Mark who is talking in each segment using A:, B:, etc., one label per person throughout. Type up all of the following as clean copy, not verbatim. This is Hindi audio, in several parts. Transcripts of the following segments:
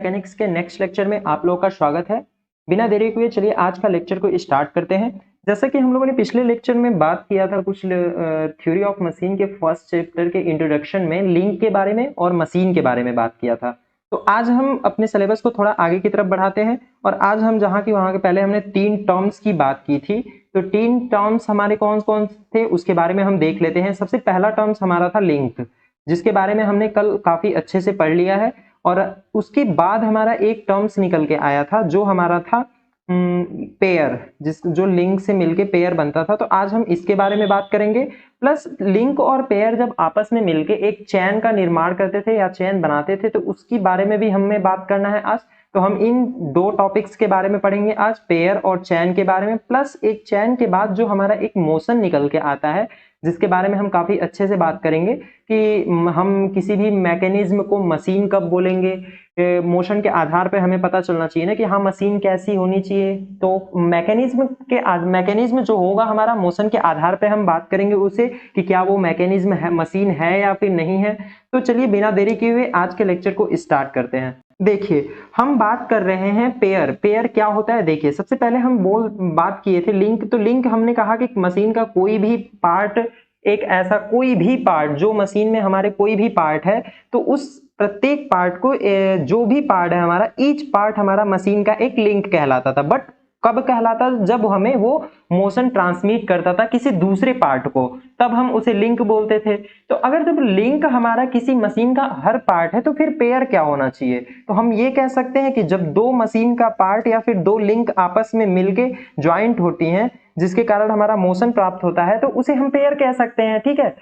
A: मैकेनिक्स के नेक्स्ट लेक्चर में आप लोगों का स्वागत है। बिना देरी हुए चलिए आज का लेक्चर को स्टार्ट करते हैं। जैसा कि हम लोगों ने पिछले लेक्चर में बात किया था कुछ थ्योरी ऑफ मशीन के फर्स्ट चैप्टर के इंट्रोडक्शन में लिंक के बारे में और मशीन के बारे में बात किया था। तो आज हम अपने सिलेबस को थोड़ा आगे की तरफ बढ़ाते हैं और आज हम जहाँ की वहाँ के पहले हमने 3 टर्म्स की बात की थी। तो 3 टर्म्स हमारे कौन कौन थे उसके बारे में हम देख लेते हैं। सबसे पहला टर्म्स हमारा था लिंक, जिसके बारे में हमने कल काफी अच्छे से पढ़ लिया है। और उसके बाद हमारा एक टर्म्स निकल के आया था जो हमारा था पेयर, जो लिंक से मिलके पेयर बनता था। तो आज हम इसके बारे में बात करेंगे। प्लस लिंक और पेयर जब आपस में मिलके एक चैन का निर्माण करते थे या चैन बनाते थे तो उसकी बारे में भी हमें बात करना है आज। तो हम इन 2 टॉपिक्स के बारे में पढ़ेंगे आज, पेयर और चैन के बारे में। प्लस एक चैन के बाद जो हमारा एक मोशन निकल के आता है जिसके बारे में हम काफी अच्छे से बात करेंगे कि हम किसी भी मैकेनिज्म को मशीन कब बोलेंगे। मोशन के आधार पर हमें पता चलना चाहिए ना कि हाँ मशीन कैसी होनी चाहिए। तो मैकेनिज्म जो होगा हमारा मोशन के आधार पर हम बात करेंगे उसे कि क्या वो मैकेनिज्म है, मशीन है या फिर नहीं है। तो चलिए बिना देरी किए हुए आज के लेक्चर को स्टार्ट करते हैं। देखिए हम बात कर रहे हैं पेयर। पेयर क्या होता है, देखिए सबसे पहले हम बात किए थे लिंक। तो लिंक हमने कहा कि मशीन का कोई भी पार्ट, एक ऐसा कोई भी पार्ट जो मशीन में हमारे कोई भी पार्ट है तो उस प्रत्येक पार्ट को जो भी पार्ट है हमारा, ईच पार्ट हमारा मशीन का एक लिंक कहलाता था। बट कब कहलाता, जब हमें वो मोशन ट्रांसमिट करता था किसी दूसरे पार्ट को, तब हम उसे लिंक बोलते थे। तो अगर जब लिंक हमारा किसी मशीन का हर पार्ट है तो फिर पेयर क्या होना चाहिए। तो हम ये कह सकते हैं कि जब 2 मशीन का पार्ट या फिर 2 लिंक आपस में मिलके ज्वाइंट होती हैं जिसके कारण हमारा मोशन प्राप्त होता है तो उसे हम पेयर कह सकते हैं। ठीक है,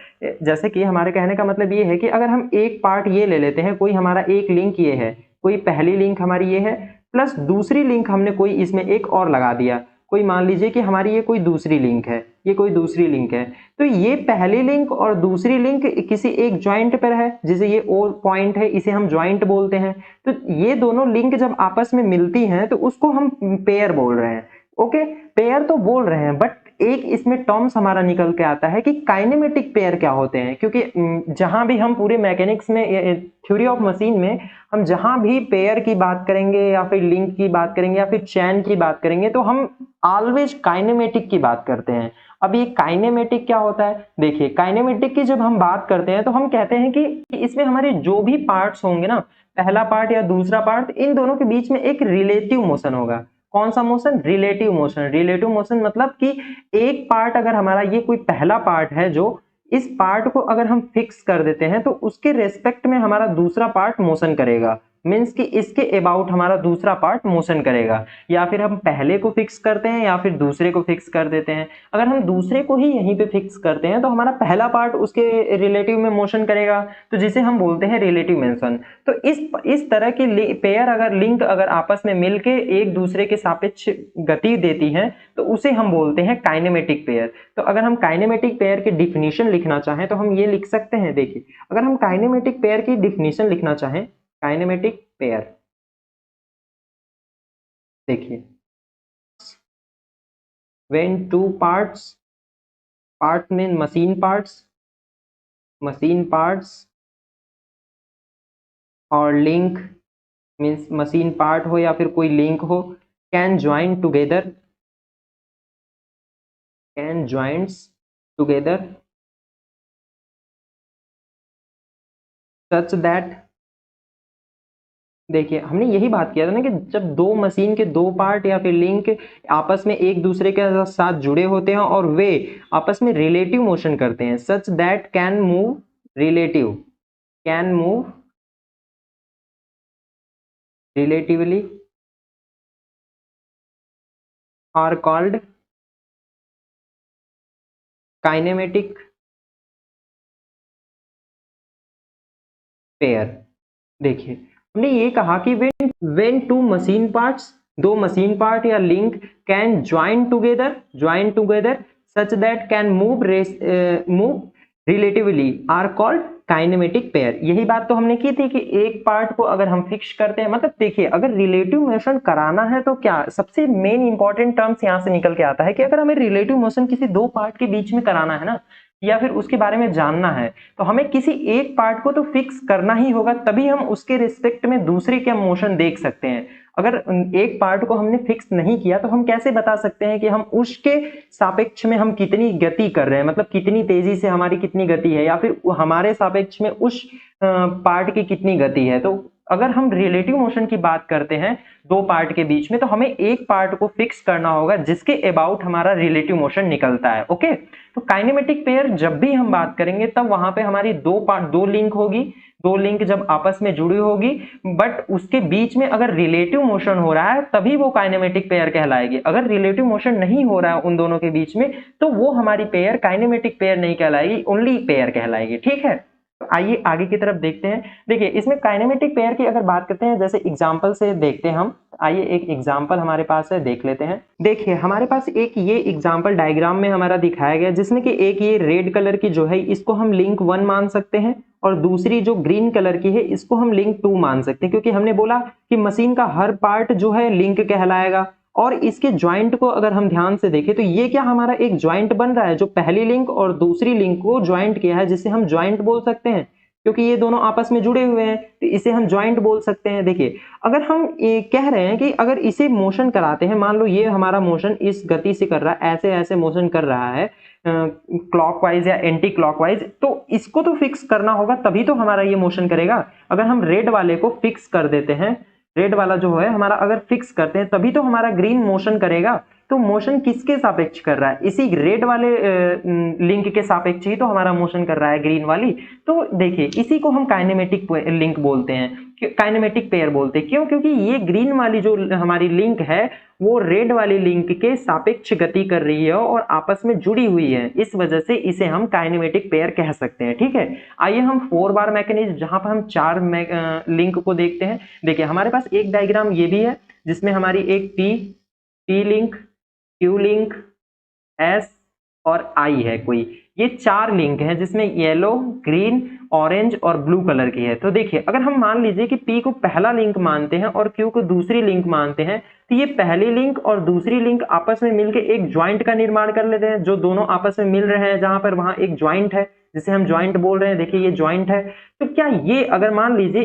A: जैसे कि हमारे कहने का मतलब ये है कि अगर हम एक पार्ट ये ले लेते हैं, कोई हमारा एक लिंक ये है, कोई पहली लिंक हमारी ये है, प्लस दूसरी लिंक हमने कोई इसमें एक और लगा दिया। कोई मान लीजिए कि हमारी ये कोई दूसरी लिंक है, ये कोई दूसरी लिंक है। तो ये पहली लिंक और दूसरी लिंक किसी एक जॉइंट पर है, जिसे ये ओ पॉइंट है, इसे हम जॉइंट बोलते हैं। तो ये दोनों लिंक जब आपस में मिलती हैं तो उसको हम पेयर बोल रहे हैं। ओके, पेयर तो बोल रहे हैं, बट एक इसमें टर्म्स हमारा निकल के आता है कि काइनेमेटिक पेयर क्या होते हैं। क्योंकि जहां भी हम पूरे मैकेनिक्स में, थ्योरी ऑफ मशीन में हम जहां भी पेयर की बात करेंगे या फिर लिंक की बात करेंगे या फिर चैन की बात करेंगे तो हम ऑलवेज काइनेमेटिक की बात करते हैं। अब ये काइनेमेटिक क्या होता है, देखिए काइनेमेटिक की जब हम बात करते हैं तो हम कहते हैं कि इसमें हमारे जो भी पार्ट्स होंगे ना, पहला पार्ट या दूसरा पार्ट, इन दोनों के बीच में एक रिलेटिव मोशन होगा। कौन सा motion, relative motion. Relative motion मतलब कि एक पार्ट अगर हमारा ये कोई पहला पार्ट है, जो इस पार्ट को अगर हम फिक्स कर देते हैं तो उसके रेस्पेक्ट में हमारा दूसरा पार्ट मोशन करेगा। मीन्स कि इसके अबाउट हमारा दूसरा पार्ट मोशन करेगा। या फिर हम पहले को फिक्स करते हैं या फिर दूसरे को फिक्स कर देते हैं। अगर हम दूसरे को ही यहीं पे फिक्स करते हैं तो हमारा पहला पार्ट उसके रिलेटिव में मोशन करेगा, तो जिसे हम बोलते हैं रिलेटिव मोशन। तो इस तरह की पेयर अगर लिंक अगर आपस में मिलके एक दूसरे के सापेक्ष गति देती हैं तो उसे हम बोलते हैं काइनेमेटिक पेयर। तो अगर हम काइनेमेटिक पेयर की डिफिनीशन लिखना चाहें तो हम ये लिख सकते हैं। देखिए अगर हम काइनेमेटिक पेयर की डिफिनीशन लिखना चाहें, काइनेमेटिक पेयर, देखिए when two parts, part में मशीन पार्ट्स और लिंक मीन्स मशीन पार्ट हो या फिर कोई लिंक हो, can join together such that, देखिए हमने यही बात किया था ना कि जब 2 मशीन के 2 पार्ट या फिर लिंक आपस में एक दूसरे के साथ जुड़े होते हैं और वे आपस में रिलेटिव मोशन करते हैं, such that can move relatively are called kinematic pair. देखिए हमने ये कहा कि when two machine parts, 2 machine part या link can join together such that can move relatively are called kinematic pair. यही बात तो हमने की थी कि एक पार्ट को अगर हम फिक्स करते हैं, मतलब देखिए अगर रिलेटिव मोशन कराना है तो क्या सबसे मेन इंपॉर्टेंट टर्म्स यहां से निकल के आता है कि अगर हमें रिलेटिव मोशन किसी 2 पार्ट के बीच में कराना है ना, या फिर उसके बारे में जानना है, तो हमें किसी एक पार्ट को तो फिक्स करना ही होगा, तभी हम उसके रिस्पेक्ट में दूसरे के मोशन देख सकते हैं। अगर एक पार्ट को हमने फिक्स नहीं किया तो हम कैसे बता सकते हैं कि हम उसके सापेक्ष में हम कितनी गति कर रहे हैं, मतलब कितनी तेजी से हमारी कितनी गति है, या फिर हमारे सापेक्ष में उस पार्ट की कितनी गति है। तो अगर हम रिलेटिव मोशन की बात करते हैं दो पार्ट के बीच में, तो हमें एक पार्ट को फिक्स करना होगा जिसके अबाउट हमारा रिलेटिव मोशन निकलता है। ओके, तो काइनेमेटिक पेयर जब भी हम बात करेंगे तब वहां पे हमारी दो लिंक होगी, दो लिंक जब आपस में जुड़ी होगी, बट उसके बीच में अगर रिलेटिव मोशन हो रहा है तभी वो काइनेमेटिक पेयर कहलाएगी। अगर रिलेटिव मोशन नहीं हो रहा है उन दोनों के बीच में तो वो हमारी पेयर काइनेमेटिक पेयर नहीं कहलाएगी, ओनली पेयर कहलाएगी। ठीक है, तो आइए आगे की तरफ देखते हैं। देखिए इसमें काइनेमेटिक पेयर की अगर बात करते हैं, जैसे एग्जांपल से देखते हैं हम। आइए एक एग्जांपल हमारे पास है, देख लेते हैं। देखिए हमारे पास एक ये एग्जांपल डायग्राम में हमारा दिखाया गया, जिसमें कि एक ये रेड कलर की जो है इसको हम लिंक 1 मान सकते हैं, और दूसरी जो ग्रीन कलर की है इसको हम लिंक 2 मान सकते हैं, क्योंकि हमने बोला कि मशीन का हर पार्ट जो है लिंक कहलाएगा। और इसके ज्वाइंट को अगर हम ध्यान से देखें तो ये क्या हमारा एक ज्वाइंट बन रहा है, जो पहली लिंक और दूसरी लिंक को ज्वाइंट किया है, जिसे हम ज्वाइंट बोल सकते हैं, क्योंकि ये दोनों आपस में जुड़े हुए हैं, तो इसे हम ज्वाइंट बोल सकते हैं। देखिए अगर हम ये कह रहे हैं कि अगर इसे मोशन कराते हैं, मान लो ये हमारा मोशन इस गति से कर रहा है, ऐसे ऐसे मोशन कर रहा है क्लॉकवाइज या एंटी क्लॉकवाइज, तो इसको तो फिक्स करना होगा तभी तो हमारा ये मोशन करेगा। अगर हम रेड वाले को फिक्स कर देते हैं, रेड वाला जो है हमारा अगर फिक्स करते हैं तभी तो हमारा ग्रीन मोशन करेगा। तो मोशन किसके सापेक्ष कर रहा है, इसी रेड वाले लिंक के सापेक्ष ही तो हमारा मोशन कर रहा है ग्रीन वाली। तो देखिए इसी को हम काइनेमेटिक लिंक बोलते हैं, काइनेमेटिक पेयर बोलते हैं। क्यों? क्योंकि ये ग्रीन वाली जो हमारी लिंक है वो रेड वाली लिंक के सापेक्ष गति कर रही है और आपस में जुड़ी हुई है, इस वजह से इसे हम काइनेमेटिक पेयर कह सकते हैं। ठीक है, आइए हम 4 बार मैकेनिज्म जहां पर हम 4 लिंक को देखते हैं। देखिए हमारे पास एक डायग्राम ये भी है जिसमें हमारी एक P link, Q link, S और आई है कोई, ये 4 लिंक हैं जिसमें येलो, ग्रीन, ऑरेंज और ब्लू कलर की है। तो देखिए अगर हम मान लीजिए कि पी को पहला लिंक मानते हैं और क्यू को दूसरी लिंक मानते हैं, तो ये पहली लिंक और दूसरी लिंक आपस में मिलकर एक ज्वाइंट का निर्माण कर लेते हैं, जो दोनों आपस में मिल रहे हैं, जहां पर वहां एक ज्वाइंट है जिसे हम ज्वाइंट बोल रहे हैं। देखिए ये ज्वाइंट है। तो क्या ये अगर मान लीजिए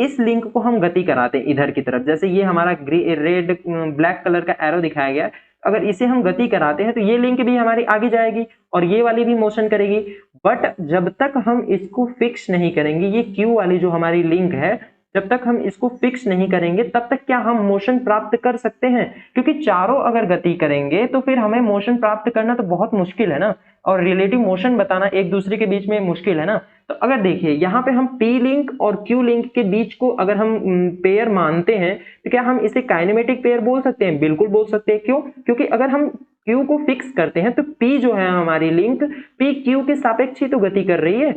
A: इस लिंक को हम गति कराते हैं इधर की तरफ, जैसे ये हमारा रेड ब्लैक कलर का एरो दिखाया गया है, अगर इसे हम गति कराते हैं तो ये लिंक भी हमारी आगे जाएगी और ये वाली भी मोशन करेगी। बट जब तक हम इसको फिक्स नहीं करेंगे, ये क्यू वाली जो हमारी लिंक है, जब तक हम इसको फिक्स नहीं करेंगे तब तक क्या हम मोशन प्राप्त कर सकते हैं? क्योंकि चारों अगर गति करेंगे तो फिर हमें मोशन प्राप्त करना तो बहुत मुश्किल है ना, और रिलेटिव मोशन बताना एक दूसरे के बीच में मुश्किल है ना। तो अगर देखिए यहाँ पे हम पी लिंक और क्यू लिंक के बीच को अगर हम पेयर मानते हैं, तो क्या हम इसे काइनेमेटिक पेयर बोल सकते हैं? बिल्कुल बोल सकते हैं। क्यों? क्योंकि अगर हम क्यू को फिक्स करते हैं तो पी जो है हमारी लिंक, पी क्यू के सापेक्ष ही तो गति कर रही है।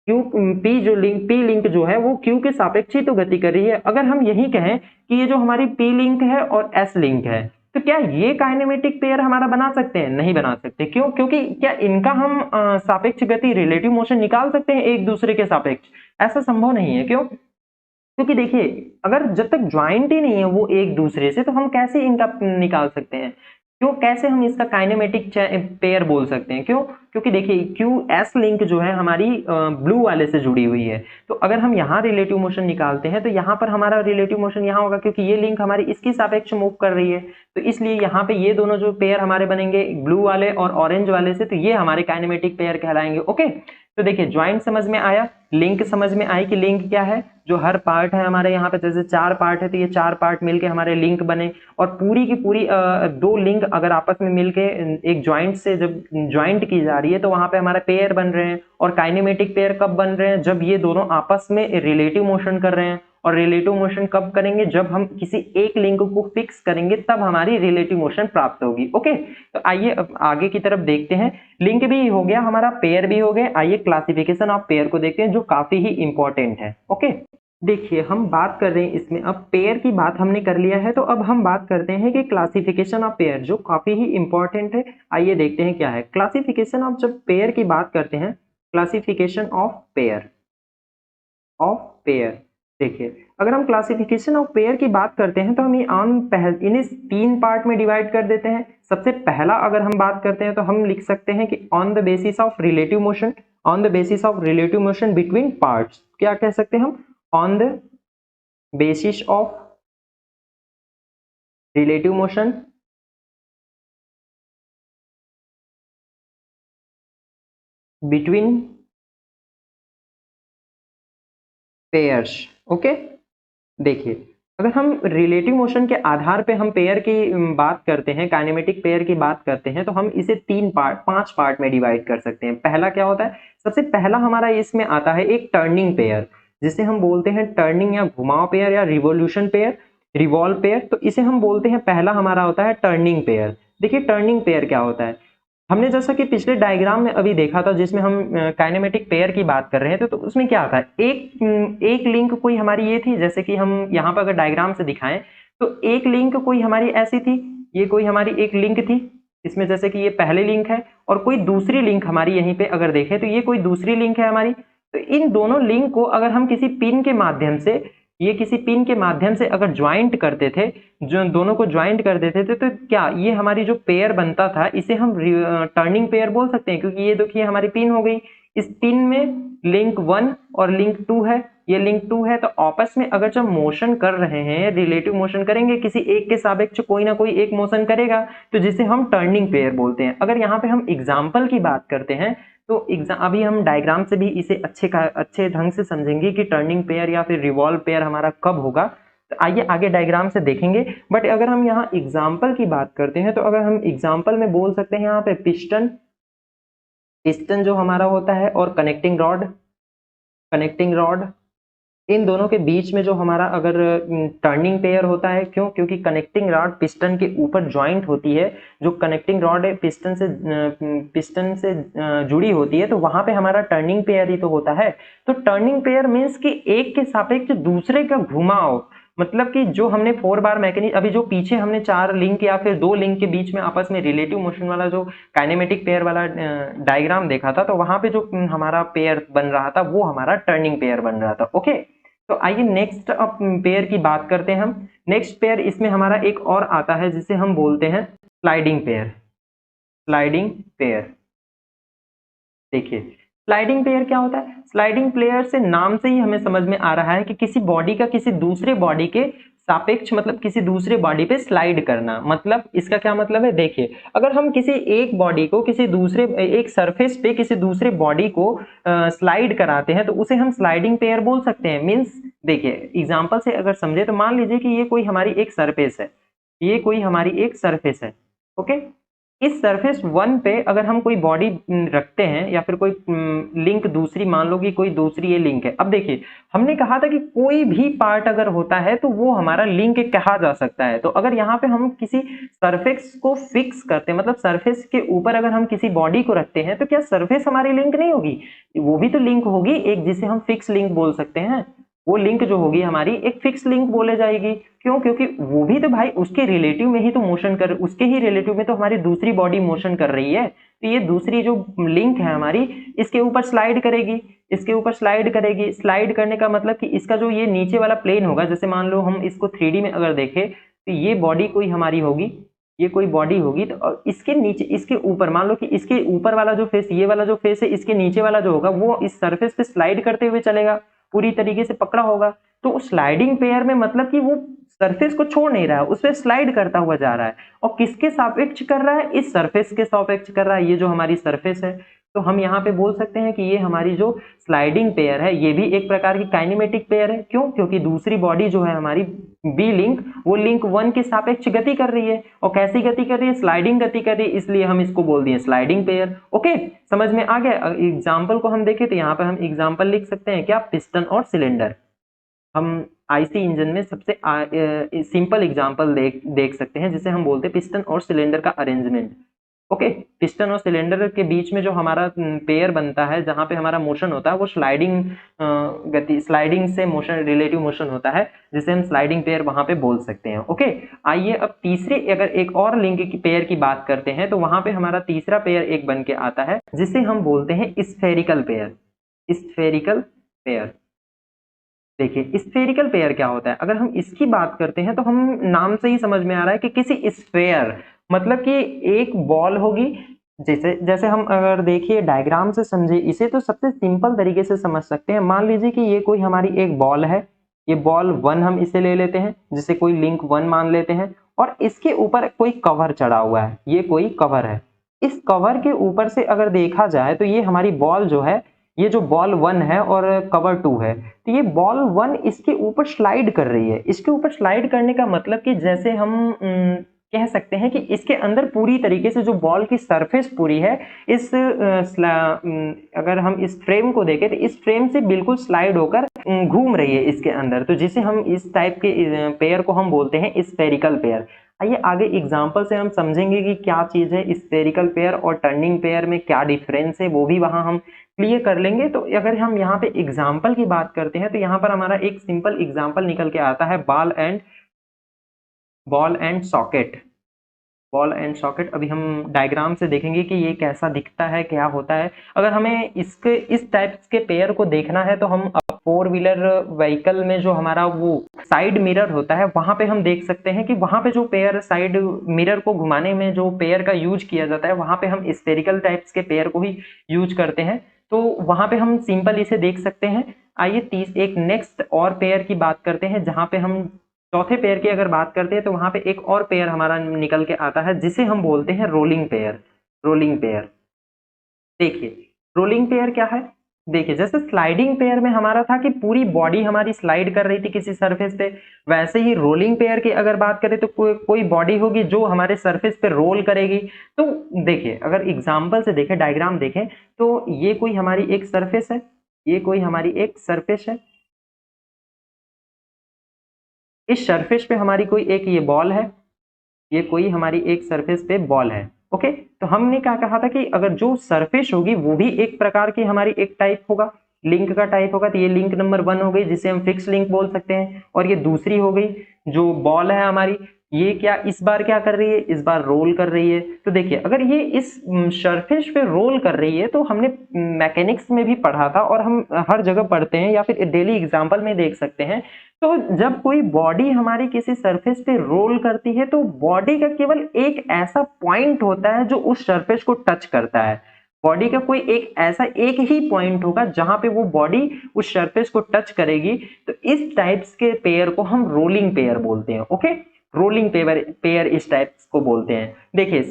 A: क्यू पी लिंक जो है वो क्यू के सापेक्ष ही तो गति कर रही है। अगर हम यही कहें कि ये जो हमारी पी लिंक है और एस लिंक है, तो क्या ये काइनेमेटिक पेयर हमारा बना सकते हैं? नहीं बना सकते। क्यों? क्योंकि क्या इनका हम सापेक्ष गति रिलेटिव मोशन निकाल सकते हैं एक दूसरे के सापेक्ष? ऐसा संभव नहीं है। क्यों? क्योंकि देखिए अगर जब तक ज्वाइंट ही नहीं है वो एक दूसरे से, तो हम कैसे इनका निकाल सकते हैं? क्यों? कैसे हम इसका काइनेमेटिक पेयर बोल सकते हैं? क्यों? क्योंकि देखिए क्यू एस लिंक जो है हमारी ब्लू वाले से जुड़ी हुई है, तो अगर हम यहाँ रिलेटिव मोशन निकालते हैं तो यहाँ पर हमारा रिलेटिव मोशन यहाँ होगा, क्योंकि ये लिंक हमारी इसकी सापेक्ष मूव कर रही है। तो इसलिए यहाँ पे ये दोनों जो पेयर हमारे बनेंगे ब्लू वाले और ऑरेंज वाले से, तो ये हमारे काइनेमेटिक पेयर कहलाएंगे। ओके, तो देखिए ज्वाइंट समझ में आया, लिंक समझ में आई कि लिंक क्या है, जो हर पार्ट है हमारे यहाँ पे, जैसे 4 पार्ट है तो ये 4 पार्ट मिलके हमारे लिंक बने, और पूरी की पूरी 2 लिंक अगर आपस में मिलके एक ज्वाइंट से जब ज्वाइंट की जा रही है तो वहां पे हमारे पेयर बन रहे हैं। और काइनेमेटिक पेयर कब बन रहे हैं? जब ये दोनों आपस में रिलेटिव मोशन कर रहे हैं। और रिलेटिव मोशन कब करेंगे? जब हम किसी एक लिंक को फिक्स करेंगे तब हमारी रिलेटिव मोशन प्राप्त होगी। ओके, तो आइए अब आगे की तरफ देखते हैं। लिंक भी हो गया हमारा, पेयर भी हो गए। आइए क्लासिफिकेशन ऑफ पेयर को देखते हैं, जो काफी ही इंपॉर्टेंट है। ओके, देखिए हम बात कर रहे हैं इसमें, अब पेयर की बात हमने कर लिया है, तो अब हम बात करते हैं कि क्लासिफिकेशन ऑफ पेयर, जो काफी ही इंपॉर्टेंट है। आइए देखते हैं क्या है क्लासिफिकेशन ऑफ, जब पेयर की बात करते हैं, क्लासिफिकेशन ऑफ पेयर। देखिए अगर हम क्लासिफिकेशन ऑफ पेयर की बात करते हैं तो हम ये इन्हें 3 पार्ट में डिवाइड कर देते हैं। सबसे पहला अगर हम बात करते हैं तो हम लिख सकते हैं कि on the basis of relative motion between parts. क्या कह सकते हैं हम? On the basis of relative motion between pairs. Okay, देखिए अगर हम रिलेटिव मोशन के आधार पे हम पेयर की बात करते हैं, काइनेमेटिक पेयर की बात करते हैं, तो हम इसे 5 पार्ट में डिवाइड कर सकते हैं। पहला क्या होता है? सबसे पहला हमारा इसमें आता है एक टर्निंग पेयर, जिसे हम बोलते हैं टर्निंग या घुमाव पेयर या रिवोल्यूशन पेयर, रिवॉल्व पेयर। तो इसे हम बोलते हैं, पहला हमारा होता है टर्निंग पेयर। देखिए टर्निंग पेयर क्या होता है, हमने जैसा कि पिछले डायग्राम में अभी देखा था जिसमें हम काइनेमेटिक पेयर की बात कर रहे थे, तो उसमें क्या था, एक लिंक कोई हमारी ये थी, जैसे कि हम यहाँ पर अगर डायग्राम से दिखाएं तो एक लिंक कोई हमारी ऐसी थी, ये कोई हमारी एक लिंक थी इसमें, जैसे कि ये पहले लिंक है, और कोई दूसरी लिंक हमारी यहीं पे अगर देखें तो ये कोई दूसरी लिंक है हमारी। तो इन दोनों लिंक को अगर हम किसी पिन के माध्यम से, ये किसी पिन के माध्यम से अगर ज्वाइंट करते थे, जो दोनों को ज्वाइंट कर देते थे, तो क्या ये हमारी जो पेयर बनता था इसे हम टर्निंग पेयर बोल सकते हैं, क्योंकि ये देखिए हमारी पिन हो गई, इस पिन में लिंक 1 और लिंक 2 है, ये लिंक 2 है, तो आपस में अगर जब मोशन कर रहे हैं, रिलेटिव मोशन करेंगे, किसी एक के सापेक्ष कोई ना कोई एक मोशन करेगा, तो जिसे हम टर्निंग पेयर बोलते हैं। अगर यहाँ पे हम एग्जाम्पल की बात करते हैं तो अभी हम डायग्राम से भी इसे अच्छे ढंग से समझेंगे कि टर्निंग पेयर या फिर रिवॉल्व पेयर हमारा कब होगा। तो आइए आगे डायग्राम से देखेंगे। बट अगर हम यहाँ एग्जाम्पल की बात करते हैं तो अगर हम एग्जाम्पल में बोल सकते हैं यहाँ पे पिस्टन जो हमारा होता है और कनेक्टिंग रॉड, इन दोनों के बीच में जो हमारा अगर टर्निंग पेयर होता है, क्यों? क्योंकि कनेक्टिंग रॉड पिस्टन के ऊपर ज्वाइंट होती है, जो कनेक्टिंग रॉड है पिस्टन से जुड़ी होती है, तो वहां पे हमारा टर्निंग पेयर ही तो होता है। तो टर्निंग पेयर मीन्स कि एक के सापेक्ष दूसरे का घुमाव, मतलब कि जो हमने 4 बार मैकेनिज्म, अभी जो पीछे हमने 4 लिंक या फिर 2 लिंक के बीच में आपस में रिलेटिव मोशन वाला जो काइनेमेटिक पेयर वाला डायग्राम देखा था, तो वहां पे जो हमारा पेयर बन रहा था वो हमारा टर्निंग पेयर बन रहा था। ओके, तो आइए नेक्स्ट पेयर की बात करते हैं हम। नेक्स्ट पेयर इसमें हमारा एक और आता है जिसे हम बोलते हैं स्लाइडिंग पेयर। देखिए स्लाइडिंग पेयर क्या होता है? स्लाइडिंग पेयर से नाम से ही हमें समझ में आ रहा है कि किसी बॉडी का किसी दूसरे बॉडी के सापेक्ष, मतलब किसी दूसरे बॉडी पे स्लाइड करना। मतलब इसका क्या मतलब है? देखिए अगर हम किसी एक बॉडी को किसी दूसरे एक सरफेस पे किसी दूसरे बॉडी को स्लाइड कराते हैं तो उसे हम स्लाइडिंग पेयर बोल सकते हैं। मीन्स देखिए एग्जांपल से अगर समझे तो मान लीजिए कि ये कोई हमारी एक सरफेस है, ओके, इस सरफेस 1 पे अगर हम कोई बॉडी रखते हैं या फिर कोई लिंक दूसरी, मान लो कि कोई दूसरी ये लिंक है। अब देखिए हमने कहा था कि कोई भी पार्ट अगर होता है तो वो हमारा लिंक कहा जा सकता है। तो अगर यहाँ पे हम किसी सरफेस को फिक्स करते हैं, मतलब सरफेस के ऊपर अगर हम किसी बॉडी को रखते हैं, तो क्या सरफेस हमारी लिंक नहीं होगी? वो भी तो लिंक होगी एक, जिसे हम फिक्स लिंक बोल सकते हैं। वो लिंक जो होगी हमारी एक फिक्स लिंक बोले जाएगी। क्यों? क्योंकि वो भी तो भाई उसके रिलेटिव में ही तो मोशन कर, उसके ही रिलेटिव में तो हमारी दूसरी बॉडी मोशन कर रही है। तो ये दूसरी जो लिंक है हमारी, इसके ऊपर स्लाइड करेगी, स्लाइड करने का मतलब कि इसका जो ये नीचे वाला प्लेन होगा, जैसे मान लो हम इसको 3D में अगर देखें तो ये बॉडी कोई हमारी होगी, ये कोई बॉडी होगी, तो इसके नीचे, इसके ऊपर, मान लो कि इसके ऊपर वाला जो फेस, ये वाला जो फेस है, इसके नीचे वाला जो होगा वो इस सरफेस पे स्लाइड करते हुए चलेगा, पूरी तरीके से पकड़ा होगा। तो स्लाइडिंग पेयर में मतलब कि वो सरफेस को छोड़ नहीं रहा है, उस पर स्लाइड करता हुआ जा रहा है। और किसके सापेक्ष कर रहा है? इस सरफेस के सापेक्ष कर रहा है, ये जो हमारी सरफेस है। तो हम यहाँ पे बोल सकते हैं कि ये हमारी जो स्लाइडिंग पेयर है ये भी एक प्रकार की काइनेमेटिक पेयर है। क्यों? क्योंकि दूसरी बॉडी जो है हमारी बी लिंक, वो लिंक 1 के सापेक्ष गति कर रही है। और कैसी गति कर रही है? स्लाइडिंग गति कर रही है, इसलिए हम इसको बोल दिए स्लाइडिंग पेयर। ओके, समझ में आ गया? एग्जाम्पल को हम देखें तो यहाँ पर हम एग्जाम्पल लिख सकते हैं क्या? पिस्टन और सिलेंडर। हम आईसी इंजन में सबसे सिंपल एग्जांपल देख सकते हैं जिसे हम बोलते हैं पिस्टन और सिलेंडर का अरेंजमेंट। ओके, पिस्टन और सिलेंडर के बीच में जो हमारा पेयर बनता है, जहां पे हमारा मोशन होता है, वो स्लाइडिंग से मोशन, रिलेटिव मोशन होता है, जिसे हम स्लाइडिंग पेयर वहां पे बोल सकते हैं। ओके, आइए अब तीसरे, अगर एक और लिंक की पेयर की बात करते हैं तो वहां पे हमारा तीसरा पेयर एक बन के आता है जिसे हम बोलते हैं स्फेरिकल पेयर। देखिए स्फेरिकल पेयर क्या होता है, अगर हम इसकी बात करते हैं तो हम नाम से ही समझ में आ रहा है कि किसी स्फेयर, मतलब कि एक बॉल होगी। जैसे जैसे हम अगर देखिए डायग्राम से समझे इसे तो सबसे सिंपल तरीके से समझ सकते हैं। मान लीजिए कि ये कोई हमारी एक बॉल है, ये बॉल 1 हम इसे ले लेते हैं, जिसे कोई लिंक 1 मान लेते हैं, और इसके ऊपर कोई कवर चढ़ा हुआ है, ये कोई कवर है। इस कवर के ऊपर से अगर देखा जाए तो ये हमारी बॉल जो है, ये जो बॉल 1 है और कवर 2 है, तो ये बॉल 1 इसके ऊपर स्लाइड कर रही है। इसके ऊपर स्लाइड करने का मतलब कि जैसे हम कह सकते हैं कि इसके अंदर पूरी तरीके से जो बॉल की सरफेस पूरी है, इस अगर हम इस फ्रेम को देखें तो इस फ्रेम से बिल्कुल स्लाइड होकर घूम रही है इसके अंदर, तो जिसे हम इस टाइप के पेयर को हम बोलते हैं स्फेरिकल पेयर। आइए आगे एग्जांपल से हम समझेंगे कि क्या चीज है स्फेरिकल पेयर और टर्निंग पेयर में क्या डिफरेंस है, वो भी वहां हम क्लियर कर लेंगे। तो अगर हम यहाँ पे एग्जाम्पल की बात करते हैं तो यहाँ पर हमारा एक सिंपल एग्जाम्पल निकल के आता है, ball and socket. Ball and socket अभी हम डायग्राम से देखेंगे कि ये कैसा दिखता है, क्या होता है। अगर हमें इसके इस टाइप के पेयर को देखना है तो हम 4 व्हीलर व्हीकल में जो हमारा वो साइड मिरर होता है वहां पे हम देख सकते हैं कि वहां पे जो पेयर साइड मिरर को घुमाने में जो पेयर का यूज किया जाता है, वहां पे हम स्फेरिकल टाइप्स के पेयर को ही यूज करते हैं। तो वहां पे हम सिंपल इसे देख सकते हैं। आइए एक नेक्स्ट और पेयर की बात करते हैं, जहां पे हम चौथे पेयर की अगर बात करते हैं तो वहां पे एक और पेयर हमारा निकल के आता है जिसे हम बोलते हैं रोलिंग पेयर। रोलिंग पेयर देखिए, रोलिंग पेयर क्या है। देखिए जैसे स्लाइडिंग पेयर में हमारा था कि पूरी बॉडी हमारी स्लाइड कर रही थी किसी सरफेस पे, वैसे ही रोलिंग पेयर की अगर बात करें तो कोई बॉडी होगी जो हमारे सरफेस पे रोल करेगी। तो देखिए अगर एग्जांपल से देखें, डायग्राम देखें, तो ये कोई हमारी एक सरफेस है, ये कोई हमारी एक सरफेस है, इस सरफेस पे हमारी कोई एक ये बॉल है, ये कोई हमारी एक सरफेस पे बॉल है। ओके, तो हमने क्या कहा था कि अगर जो सरफेस होगी वो भी एक प्रकार की हमारी एक टाइप होगा, लिंक का टाइप होगा। तो ये लिंक नंबर 1 हो गई जिसे हम फिक्स लिंक बोल सकते हैं, और ये दूसरी हो गई जो बॉल है हमारी, ये क्या इस बार क्या कर रही है, इस बार रोल कर रही है। तो देखिए अगर ये इस सरफेस पे रोल कर रही है तो हमने मैकेनिक्स में भी पढ़ा था और हम हर जगह पढ़ते हैं या फिर डेली एग्जाम्पल में देख सकते हैं। तो जब कोई बॉडी हमारी किसी सरफेस पे रोल करती है तो बॉडी का केवल एक ऐसा पॉइंट होता है जो उस सरफेस को टच करता है। बॉडी का कोई एक ऐसा एक ही पॉइंट होगा जहां पे वो बॉडी उस सरफेस को टच करेगी। तो इस टाइप्स के पेयर को हम रोलिंग पेयर बोलते हैं। ओके, रोलिंग पेयर पेयर इस टाइप्स को बोलते हैं। देखिए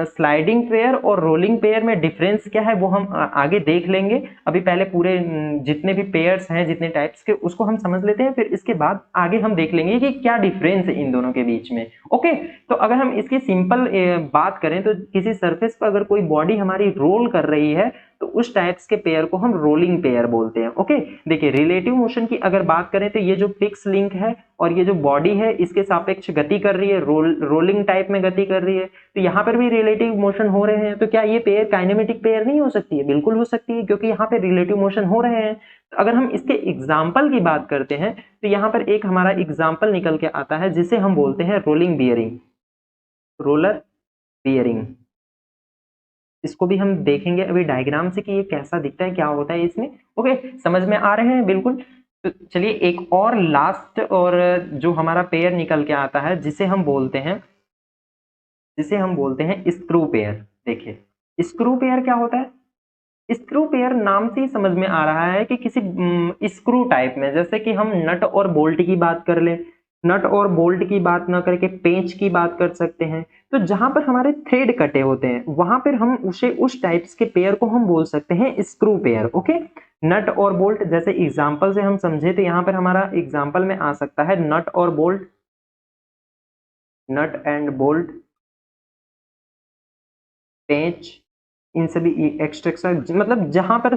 A: स्लाइडिंग पेयर और रोलिंग पेयर में डिफरेंस क्या है वो हम आगे देख लेंगे। अभी पहले पूरे जितने भी पेयर्स हैं, जितने टाइप्स के, उसको हम समझ लेते हैं, फिर इसके बाद आगे हम देख लेंगे कि क्या डिफरेंस है इन दोनों के बीच में। ओके, तो अगर हम इसकी सिंपल बात करें तो किसी सरफेस पर अगर कोई बॉडी हमारी रोल कर रही है तो उस टाइप्स के पेयर को हम रोलिंग पेयर बोलते हैं। ओके, देखिए रिलेटिव मोशन की अगर बात करें तो ये जो फिक्स लिंक है और ये जो बॉडी है इसके सापेक्ष गति कर रही है, रोलिंग टाइप में गति कर रही है, तो यहाँ पर भी रिलेटिव मोशन हो रहे हैं। तो क्या ये पेयर काइनेमेटिक पेयर नहीं हो सकती है? बिल्कुल हो सकती है, क्योंकि यहाँ पे रिलेटिव मोशन हो रहे हैं। तो अगर हम इसके एग्जाम्पल की बात करते हैं तो यहाँ पर एक हमारा एग्जाम्पल निकल के आता है जिसे हम बोलते हैं रोलिंग बियरिंग, रोलर बियरिंग। इसको भी हम देखेंगे अभी डायग्राम से कि ये कैसा दिखता है, क्या होता है इसमें। ओके, समझ में आ रहे हैं बिल्कुल। तो चलिए एक और लास्ट और जो हमारा पेयर निकल के आता है जिसे हम बोलते हैं स्क्रू पेयर। देखिए स्क्रू पेयर क्या होता है। स्क्रू पेयर नाम से ही समझ में आ रहा है कि किसी स्क्रू टाइप में, जैसे कि हम नट और बोल्ट की बात कर ले, नट और बोल्ट की बात ना करके पेंच की बात कर सकते हैं। तो जहां पर हमारे थ्रेड कटे होते हैं वहां पर हम उसे उस टाइप्स के पेयर को हम बोल सकते हैं स्क्रू पेयर। ओके, नट और बोल्ट जैसे एग्जांपल से हम समझे तो यहाँ पर हमारा एग्जांपल में आ सकता है नट और बोल्ट, नट एंड बोल्ट, पेंच, इन सभी एक्सट्रैक्शन, मतलब जहां पर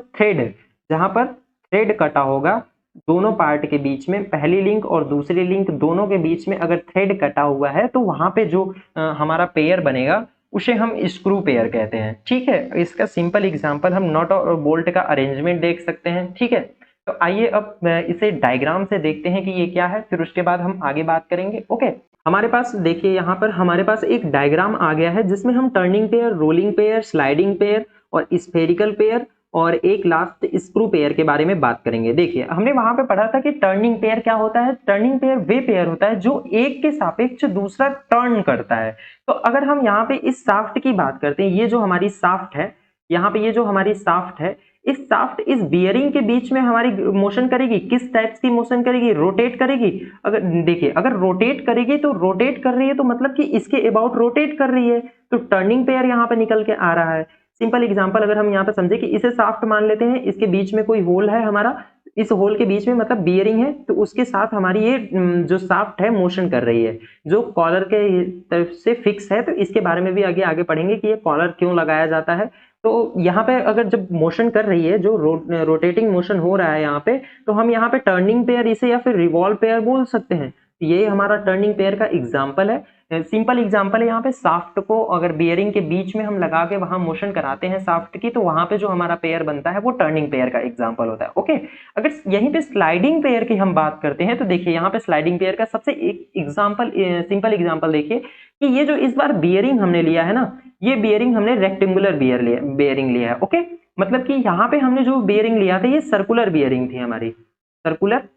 A: थ्रेड कटा होगा दोनों पार्ट के बीच में, पहली लिंक और दूसरी लिंक दोनों के बीच में अगर थ्रेड कटा हुआ है तो वहां पे जो हमारा पेयर बनेगा उसे हम स्क्रू पेयर कहते हैं। ठीक है, इसका सिंपल एग्जांपल हम नट और बोल्ट का अरेंजमेंट देख सकते हैं। ठीक है, तो आइए अब इसे डायग्राम से देखते हैं कि ये क्या है, फिर उसके बाद हम आगे बात करेंगे। ओके, हमारे पास देखिए यहाँ पर हमारे पास एक डायग्राम आ गया है जिसमें हम turning pair, rolling pair, sliding pair और स्फेरिकल पेयर और एक लास्ट स्क्रू पेयर के बारे में बात करेंगे। देखिए हमने वहां पे पढ़ा था कि टर्निंग पेयर क्या होता है। टर्निंग पेयर वे पेयर होता है जो एक के सापेक्ष दूसरा टर्न करता है। तो अगर हम यहाँ पे इस शाफ्ट की बात करते हैं, ये जो हमारी शाफ्ट है, यहाँ पे ये जो हमारी शाफ्ट है, इस शाफ्ट इस बियरिंग के बीच में हमारी मोशन करेगी। किस टाइप्स की मोशन करेगी? रोटेट करेगी। अगर देखिए अगर रोटेट करेगी तो रोटेट कर रही है तो मतलब कि इसके अबाउट रोटेट कर रही है, तो टर्निंग पेयर यहाँ पे निकल के आ रहा है। सिंपल एग्जांपल अगर हम यहाँ पे समझे कि इसे शाफ्ट मान लेते हैं, इसके बीच में कोई होल है हमारा, इस होल के बीच में मतलब बियरिंग है, तो उसके साथ हमारी ये जो शाफ्ट है मोशन कर रही है, जो कॉलर के तरफ से फिक्स है। तो इसके बारे में भी आगे आगे पढ़ेंगे कि ये कॉलर क्यों लगाया जाता है। तो यहाँ पे अगर जब मोशन कर रही है, जो रोटेटिंग मोशन हो रहा है यहाँ पे, तो हम यहाँ पे टर्निंग पेयर इसे या फिर रिवॉल्व पेयर बोल सकते हैं। ये हमारा टर्निंग पेयर का एग्जाम्पल है। सिंपल एग्जांपल है यहाँ पे, शाफ्ट को अगर बियरिंग के बीच में हम लगा के वहां मोशन कराते हैं शाफ्ट की, तो वहां पे जो हमारा पेयर बनता है वो टर्निंग पेयर का एग्जांपल होता है। ओके, अगर यहीं पे स्लाइडिंग पेयर की हम बात करते हैं तो देखिए यहाँ पे स्लाइडिंग पेयर का सबसे एक एग्जांपल, सिंपल एग्जांपल देखिए कि ये जो इस बार बियरिंग हमने लिया है ना, ये बियरिंग हमने रेक्टेंगुलर बियरिंग लिया है। ओके, मतलब कि यहाँ पे हमने जो बियरिंग लिया था ये सर्कुलर बियरिंग थी, हमारी सर्कुलर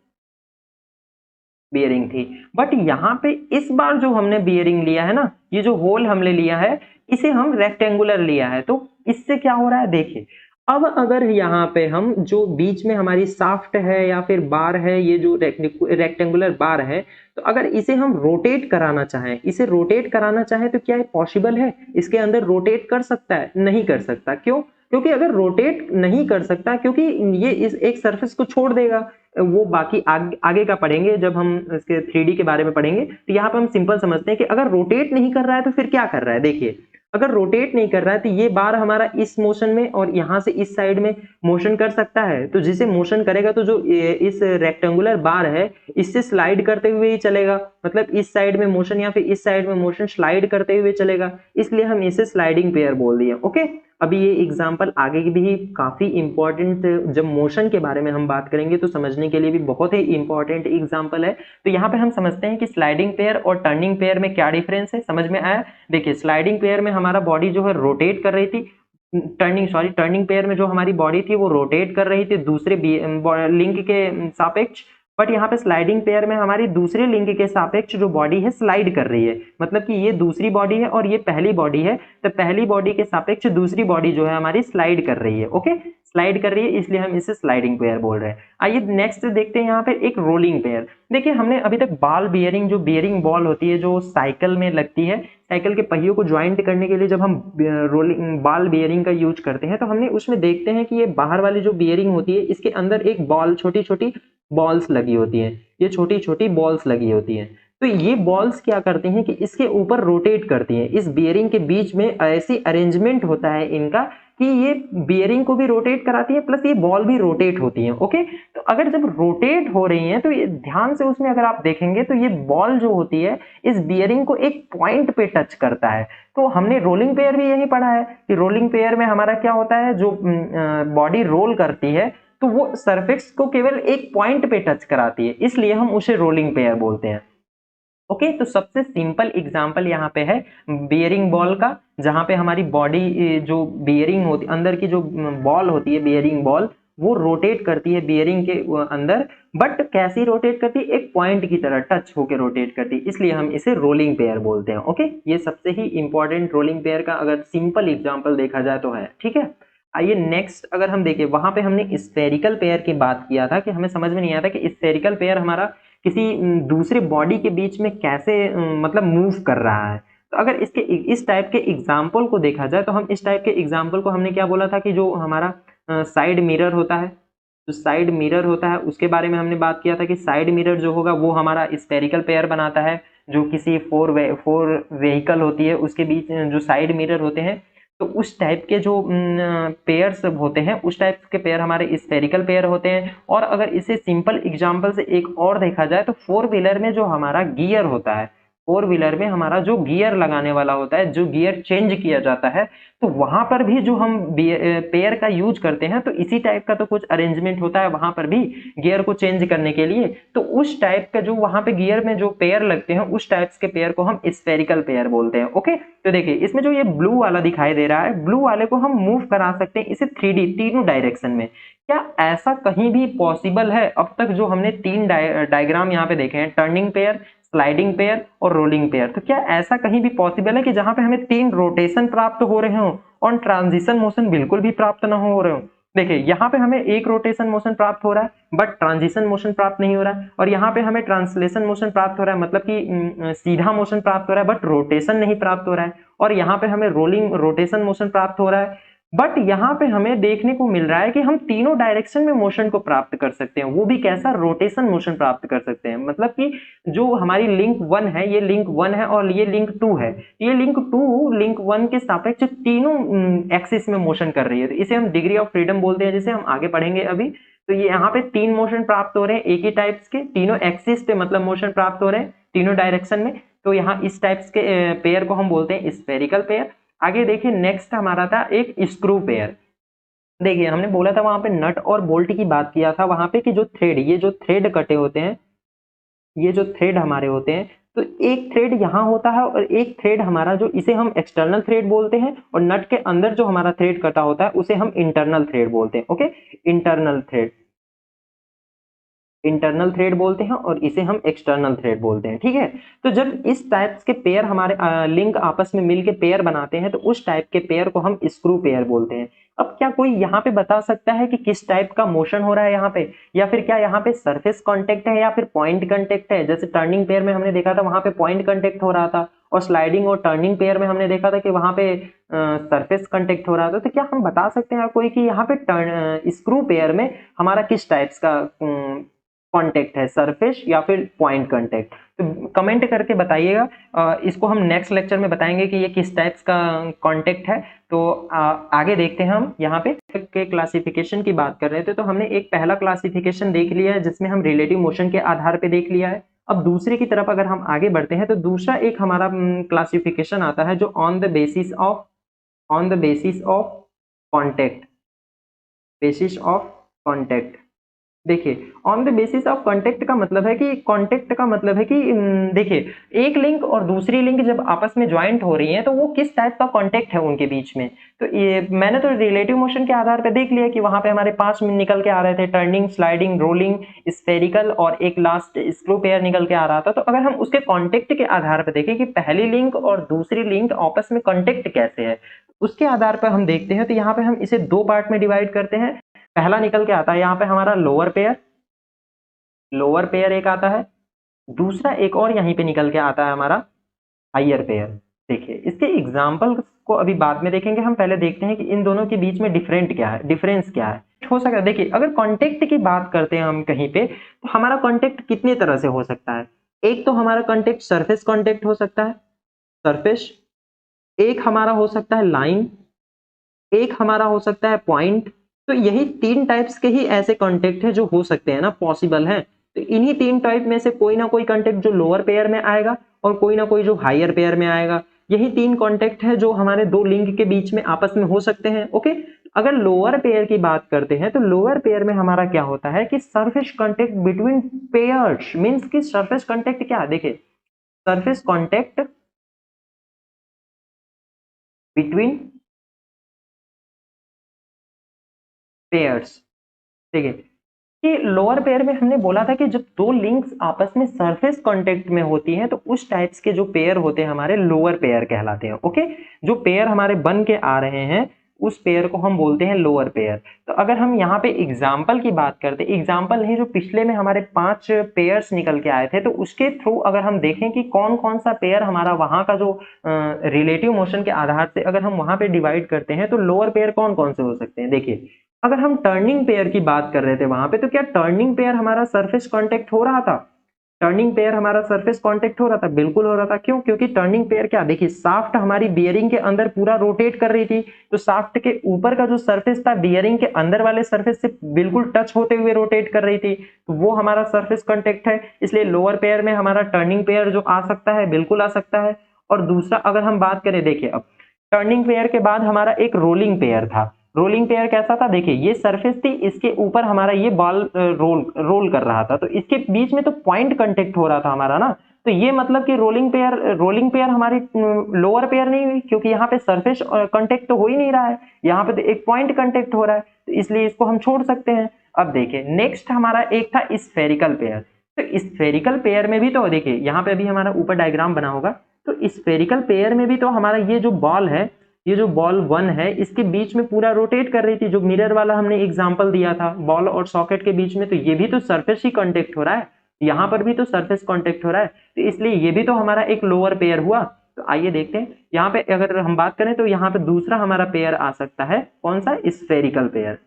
A: बियरिंग थी। बट यहाँ पे इस बार जो हमने बियरिंग लिया है ना, ये जो होल हमने लिया है, इसे हम रेक्टेंगुलर लिया है। तो इससे क्या हो रहा है देखिए, अब अगर यहाँ पे हम जो बीच में हमारी शाफ्ट है या फिर बार है, ये जो रेक्टेंगुलर बार है, तो अगर इसे हम रोटेट कराना चाहें, इसे रोटेट कराना चाहें तो क्या ये पॉसिबल है? इसके अंदर रोटेट कर सकता है? नहीं कर सकता। क्यों? क्योंकि अगर रोटेट नहीं कर सकता, क्योंकि ये इस एक सरफेस को छोड़ देगा। वो बाकी आगे का पढ़ेंगे जब हम इसके 3D के बारे में पढ़ेंगे। तो यहाँ पे हम सिंपल समझते हैं कि अगर रोटेट नहीं कर रहा है तो फिर क्या कर रहा है। देखिए अगर रोटेट नहीं कर रहा है तो ये बार हमारा इस मोशन में और यहाँ से इस साइड में मोशन कर सकता है। तो जिसे मोशन करेगा तो जो इस रेक्टेंगुलर बार है इससे स्लाइड करते हुए ही चलेगा, मतलब इस साइड में मोशन या फिर इस साइड में मोशन स्लाइड करते हुए चलेगा, इसलिए हम इसे स्लाइडिंग पेयर बोल दिए। ओके, अभी ये एग्जाम्पल आगे भी काफी इंपॉर्टेंट, जब मोशन के बारे में हम बात करेंगे तो समझने के लिए भी बहुत ही इंपॉर्टेंट एग्जाम्पल है। तो यहाँ पे हम समझते हैं कि स्लाइडिंग पेयर और टर्निंग पेयर में क्या डिफरेंस है, समझ में आया। देखिए स्लाइडिंग पेयर में हमारा बॉडी जो है रोटेट कर रही थी, टर्निंग पेयर में जो हमारी बॉडी थी वो रोटेट कर रही थी दूसरे लिंक के सापेक्ष। बट यहाँ पे स्लाइडिंग पेयर में हमारी दूसरे लिंक के सापेक्ष जो बॉडी है स्लाइड कर रही है, मतलब कि ये दूसरी बॉडी है और ये पहली बॉडी है, तो पहली बॉडी के सापेक्ष दूसरी बॉडी जो है हमारी स्लाइड कर रही है। ओके, स्लाइड कर रही है, इसलिए हम इसे स्लाइडिंग पेयर बोल रहे हैं। आइए नेक्स्ट देखते हैं यहाँ पे एक रोलिंग पेयर। देखिए हमने अभी तक बॉल बियरिंग, जो बियरिंग बॉल होती है जो साइकिल में लगती है, साइकिल के पहियों को ज्वाइंट करने के लिए जब हम रोलिंग बॉल बियरिंग का यूज करते हैं, तो हमने उसमें देखते हैं कि ये बाहर वाली जो बियरिंग होती है इसके अंदर एक बॉल, छोटी छोटी बॉल्स लगी होती हैं, ये छोटी छोटी बॉल्स लगी होती हैं। तो ये बॉल्स क्या करती हैं कि इसके ऊपर रोटेट करती हैं। इस बियरिंग के बीच में ऐसी अरेंजमेंट होता है इनका कि ये बियरिंग को भी रोटेट कराती है प्लस ये बॉल भी रोटेट होती है। ओके, तो अगर जब रोटेट हो रही हैं तो ये ध्यान से उसमें अगर आप देखेंगे तो ये बॉल जो होती है इस बियरिंग को एक पॉइंट पे टच करता है। तो हमने रोलिंग पेयर भी यही पढ़ा है कि रोलिंग पेयर में हमारा क्या होता है, जो बॉडी रोल करती है तो वो सरफेस को केवल एक पॉइंट पे टच कराती है, इसलिए हम उसे रोलिंग पेयर बोलते हैं। ओके, तो सबसे सिंपल एग्जांपल यहाँ पे है बियरिंग बॉल का, जहां पे हमारी बॉडी जो बियरिंग होती अंदर की जो बॉल होती है बियरिंग बॉल, वो रोटेट करती है बियरिंग के अंदर। बट कैसी रोटेट करती है? एक पॉइंट की तरह टच होकर रोटेट करती है, इसलिए हम इसे रोलिंग पेयर बोलते हैं। ओके, ये सबसे ही इंपॉर्टेंट रोलिंग पेयर का अगर सिंपल एग्जाम्पल देखा जाए तो है। ठीक है, आइए नेक्स्ट अगर हम देखें, वहां पे हमने स्फेरिकल पेयर की बात किया था कि हमें समझ में नहीं आता कि स्फेरिकल पेयर हमारा किसी दूसरे बॉडी के बीच में कैसे मतलब मूव कर रहा है। तो अगर इसके इस टाइप के एग्जाम्पल को देखा जाए तो हम इस टाइप के एग्जाम्पल को हमने क्या बोला था कि जो हमारा साइड मिरर होता है, जो साइड मिरर होता है उसके बारे में हमने बात किया था कि साइड मिरर जो होगा वो हमारा स्फेरिकल पेयर बनाता है। जो किसी फोर व्हीकल होती है उसके बीच जो साइड मिरर होते हैं, तो उस टाइप के जो पेयर्स होते हैं उस टाइप के पेयर हमारे स्फेरिकल पेयर होते हैं। और अगर इसे सिंपल एग्जांपल से एक और देखा जाए तो फोर व्हीलर में जो हमारा गियर होता है, फोर व्हीलर में हमारा जो गियर लगाने वाला होता है, जो गियर चेंज किया जाता है, तो वहां पर भी जो हम पेयर का यूज करते हैं, तो इसी टाइप का तो कुछ अरेंजमेंट होता है वहां पर भी गियर को चेंज करने के लिए। तो उस टाइप का जो वहां पे गियर में जो पेयर लगते हैं, उस टाइप्स के पेयर को हम स्फेरिकल पेयर बोलते हैं। ओके, तो देखिए इसमें जो ये ब्लू वाला दिखाई दे रहा है, ब्लू वाले को हम मूव करा सकते हैं इसे 3D तीनों डायरेक्शन में। क्या ऐसा कहीं भी पॉसिबल है? अब तक जो हमने तीन डायग्राम यहाँ पे देखे हैं, टर्निंग पेयर, स्लाइडिंग पेयर और रोलिंग पेयर, तो क्या ऐसा कहीं भी पॉसिबल है कि जहां पे हमें तीन रोटेशन प्राप्त हो रहे हो और ट्रांजिशन मोशन बिल्कुल भी प्राप्त ना हो रहे हो? देखिए यहाँ पे हमें एक रोटेशन मोशन प्राप्त हो रहा है बट ट्रांजिशन मोशन प्राप्त नहीं हो रहा है, और यहाँ पे हमें ट्रांसलेशन मोशन प्राप्त हो रहा है, मतलब कि सीधा मोशन प्राप्त हो रहा है बट रोटेशन नहीं प्राप्त हो रहा है, और यहाँ पे हमें रोलिंग रोटेशन मोशन प्राप्त हो रहा है। बट यहाँ पे हमें देखने को मिल रहा है कि हम तीनों डायरेक्शन में मोशन को प्राप्त कर सकते हैं, वो भी कैसा? रोटेशन मोशन प्राप्त कर सकते हैं। मतलब कि जो हमारी लिंक 1 है, ये लिंक 1 है और ये लिंक 2 है, ये लिंक 2 लिंक 1 के सापेक्ष तीनों एक्सिस में मोशन कर रही है, तो इसे हम डिग्री ऑफ फ्रीडम बोलते हैं, जिसे हम आगे पढ़ेंगे अभी। तो ये यहाँ पे तीन मोशन प्राप्त हो रहे हैं एक ही टाइप्स के, तीनों एक्सिस पे मतलब मोशन प्राप्त हो रहे हैं तीनों डायरेक्शन में, तो यहाँ इस टाइप्स के पेयर को हम बोलते हैं स्फेरिकल पेयर। आगे देखिए नेक्स्ट हमारा था एक स्क्रू पेयर। देखिए हमने बोला था वहां पे नट और बोल्ट की बात किया था वहां पे कि जो थ्रेड, ये जो थ्रेड कटे होते हैं, ये जो थ्रेड हमारे होते हैं, तो एक थ्रेड यहाँ होता है और एक थ्रेड हमारा जो, इसे हम एक्सटर्नल थ्रेड बोलते हैं, और नट के अंदर जो हमारा थ्रेड कटा होता है उसे हम इंटरनल थ्रेड बोलते हैं। Okay, internal thread, internal thread बोलते हैं और इसे हम एक्सटर्नल थ्रेड बोलते हैं। ठीक है, तो जब इस टाइप्स के पेयर हमारे लिंक आपस में मिलके पेयर बनाते हैं, तो उस टाइप के पेयर को हम स्क्रू पेयर बोलते हैं। अब क्या कोई यहाँ पे बता सकता है कि किस टाइप का मोशन हो रहा है यहाँ पे, या फिर क्या यहाँ पे सरफेस कांटेक्ट है या फिर पॉइंट कांटेक्ट है? जैसे टर्निंग पेयर में हमने देखा था वहां पे पॉइंट कांटेक्ट हो रहा था, और स्लाइडिंग और टर्निंग पेयर में हमने देखा था कि वहां पे सरफेस कांटेक्ट हो रहा था। तो क्या हम बता सकते हैं कोई कि यहाँ पे स्क्रू पेयर में हमारा किस टाइप्स का कांटेक्ट है, सरफेस या फिर पॉइंट कांटेक्ट? तो कमेंट करके बताइएगा। इसको हम नेक्स्ट लेक्चर में बताएंगे कि ये किस टाइप्स का कांटेक्ट है। तो आगे देखते हैं हम यहाँ पे के क्लासिफिकेशन की बात कर रहे थे, तो हमने एक पहला क्लासिफिकेशन देख लिया है जिसमें हम रिलेटिव मोशन के आधार पे देख लिया है। अब दूसरे की तरफ अगर हम आगे बढ़ते हैं तो दूसरा एक हमारा क्लासिफिकेशन आता है जो on the basis of contact, basis of contact. देखिए on the basis of contact का मतलब है कि, कॉन्टेक्ट का मतलब है कि देखिए एक लिंक और दूसरी लिंक जब आपस में ज्वाइंट हो रही है तो वो किस टाइप का कॉन्टेक्ट है उनके बीच में। तो ये मैंने तो रिलेटिव मोशन के आधार पर देख लिया कि वहां पे हमारे 5 निकल के आ रहे थे, टर्निंग, स्लाइडिंग, रोलिंग, स्फेरिकल, और एक लास्ट स्क्रू पेयर निकल के आ रहा था। तो अगर हम उसके कॉन्टेक्ट के आधार पर देखें कि पहली लिंक और दूसरी लिंक आपस में कॉन्टेक्ट कैसे है, उसके आधार पर हम देखते हैं। तो यहाँ पे हम इसे दो पार्ट में डिवाइड करते हैं। पहला निकल के आता है यहाँ पे हमारा लोअर पेयर, लोअर पेयर एक आता है, दूसरा एक और यहीं पे निकल के आता है हमारा हायर पेयर। देखिए इसके एग्जाम्पल को अभी बाद में देखेंगे, हम पहले देखते हैं कि इन दोनों के बीच में डिफरेंट क्या है, डिफरेंस क्या है हो सकता है। देखिए अगर कॉन्टेक्ट की बात करते हैं हम कहीं पे, तो हमारा कॉन्टेक्ट कितने तरह से हो सकता है? एक तो हमारा कॉन्टेक्ट सरफेस कॉन्टेक्ट हो सकता है, सरफेस, एक हमारा हो सकता है लाइन, एक हमारा हो सकता है पॉइंट। तो यही तीन टाइप्स के ही ऐसे कॉन्टेक्ट है जो हो सकते हैं ना, पॉसिबल है। तो इन्हीं तीन टाइप में से कोई ना कोई कॉन्टेक्ट जो लोअर पेयर में आएगा और कोई ना कोई जो हायर पेयर में आएगा। यही तीन कॉन्टेक्ट है जो हमारे दो लिंक के बीच में आपस में हो सकते हैं। ओके, अगर लोअर पेयर की बात करते हैं तो लोअर पेयर में हमारा क्या होता है कि surface contact between pairs, means कि सरफेस कॉन्टेक्ट क्या है? देखिए सरफेस कॉन्टेक्ट बिटवीन पेयर्स। ठीक है, कि लोअर पेयर में हमने बोला था कि जब दो लिंक्स आपस में सरफेस कांटेक्ट में होती हैं तो उस टाइप्स के जो पेयर होते हैं हमारे लोअर पेयर कहलाते हैं। ओके, जो पेयर हमारे बन के आ रहे हैं उस पेयर को हम बोलते हैं लोअर पेयर। तो अगर हम यहाँ पे एग्जाम्पल की बात करते हैं, एग्जाम्पल नहीं, जो पिछले में हमारे 5 पेयर्स निकल के आए थे, तो उसके थ्रू अगर हम देखें कि कौन कौन सा पेयर हमारा वहां का जो रिलेटिव मोशन के आधार से अगर हम वहां पे डिवाइड करते हैं तो लोअर पेयर कौन कौन से हो सकते हैं। देखिए अगर हम टर्निंग पेयर की बात कर रहे थे वहां पे, तो क्या टर्निंग पेयर हमारा सरफेस कांटेक्ट हो रहा था? टर्निंग पेयर हमारा सरफेस कांटेक्ट हो रहा था, बिल्कुल हो रहा था। क्यों? क्योंकि टर्निंग पेयर क्या, देखिए शाफ्ट हमारी बियरिंग के अंदर पूरा रोटेट कर रही थी, तो शाफ्ट के ऊपर का जो सरफेस था बियरिंग के अंदर वाले सरफेस से बिल्कुल टच होते हुए रोटेट कर रही थी, तो वो हमारा सरफेस कांटेक्ट है। इसलिए लोअर पेयर में हमारा टर्निंग पेयर जो आ सकता है, बिल्कुल आ सकता है। और दूसरा अगर हम बात करें, देखिए अब टर्निंग पेयर के बाद हमारा एक रोलिंग पेयर था। रोलिंग पेयर कैसा था, देखिए ये सरफेस थी, इसके ऊपर हमारा ये बॉल रोल कर रहा था, तो इसके बीच में तो पॉइंट कांटेक्ट हो रहा था हमारा ना, तो ये मतलब कि रोलिंग पेयर हमारी लोअर पेयर नहीं हुई, क्योंकि यहाँ पे सरफेस कांटेक्ट तो हो ही नहीं रहा है, यहाँ पे तो एक पॉइंट कांटेक्ट हो रहा है, तो इसलिए इसको हम छोड़ सकते हैं। अब देखिए नेक्स्ट हमारा एक था स्फेरिकल पेयर। तो स्फेरिकल पेयर में भी तो देखिए यहाँ पे भी हमारा ऊपर डायग्राम बना होगा, तो स्फेरिकल पेयर में भी तो हमारा ये जो बॉल है, ये जो बॉल 1 है, इसके बीच में पूरा रोटेट कर रही थी, जो मिरर वाला हमने एग्जांपल दिया था बॉल और सॉकेट के बीच में, तो ये भी तो सरफेस ही कांटेक्ट हो रहा है, यहाँ पर भी तो सरफेस कांटेक्ट हो रहा है, तो इसलिए ये भी तो हमारा एक लोअर पेयर हुआ। तो आइए देखते हैं, यहाँ पे अगर हम बात करें तो यहाँ पे दूसरा हमारा पेयर आ सकता है, कौन सा, स्फेरिकल पेयर।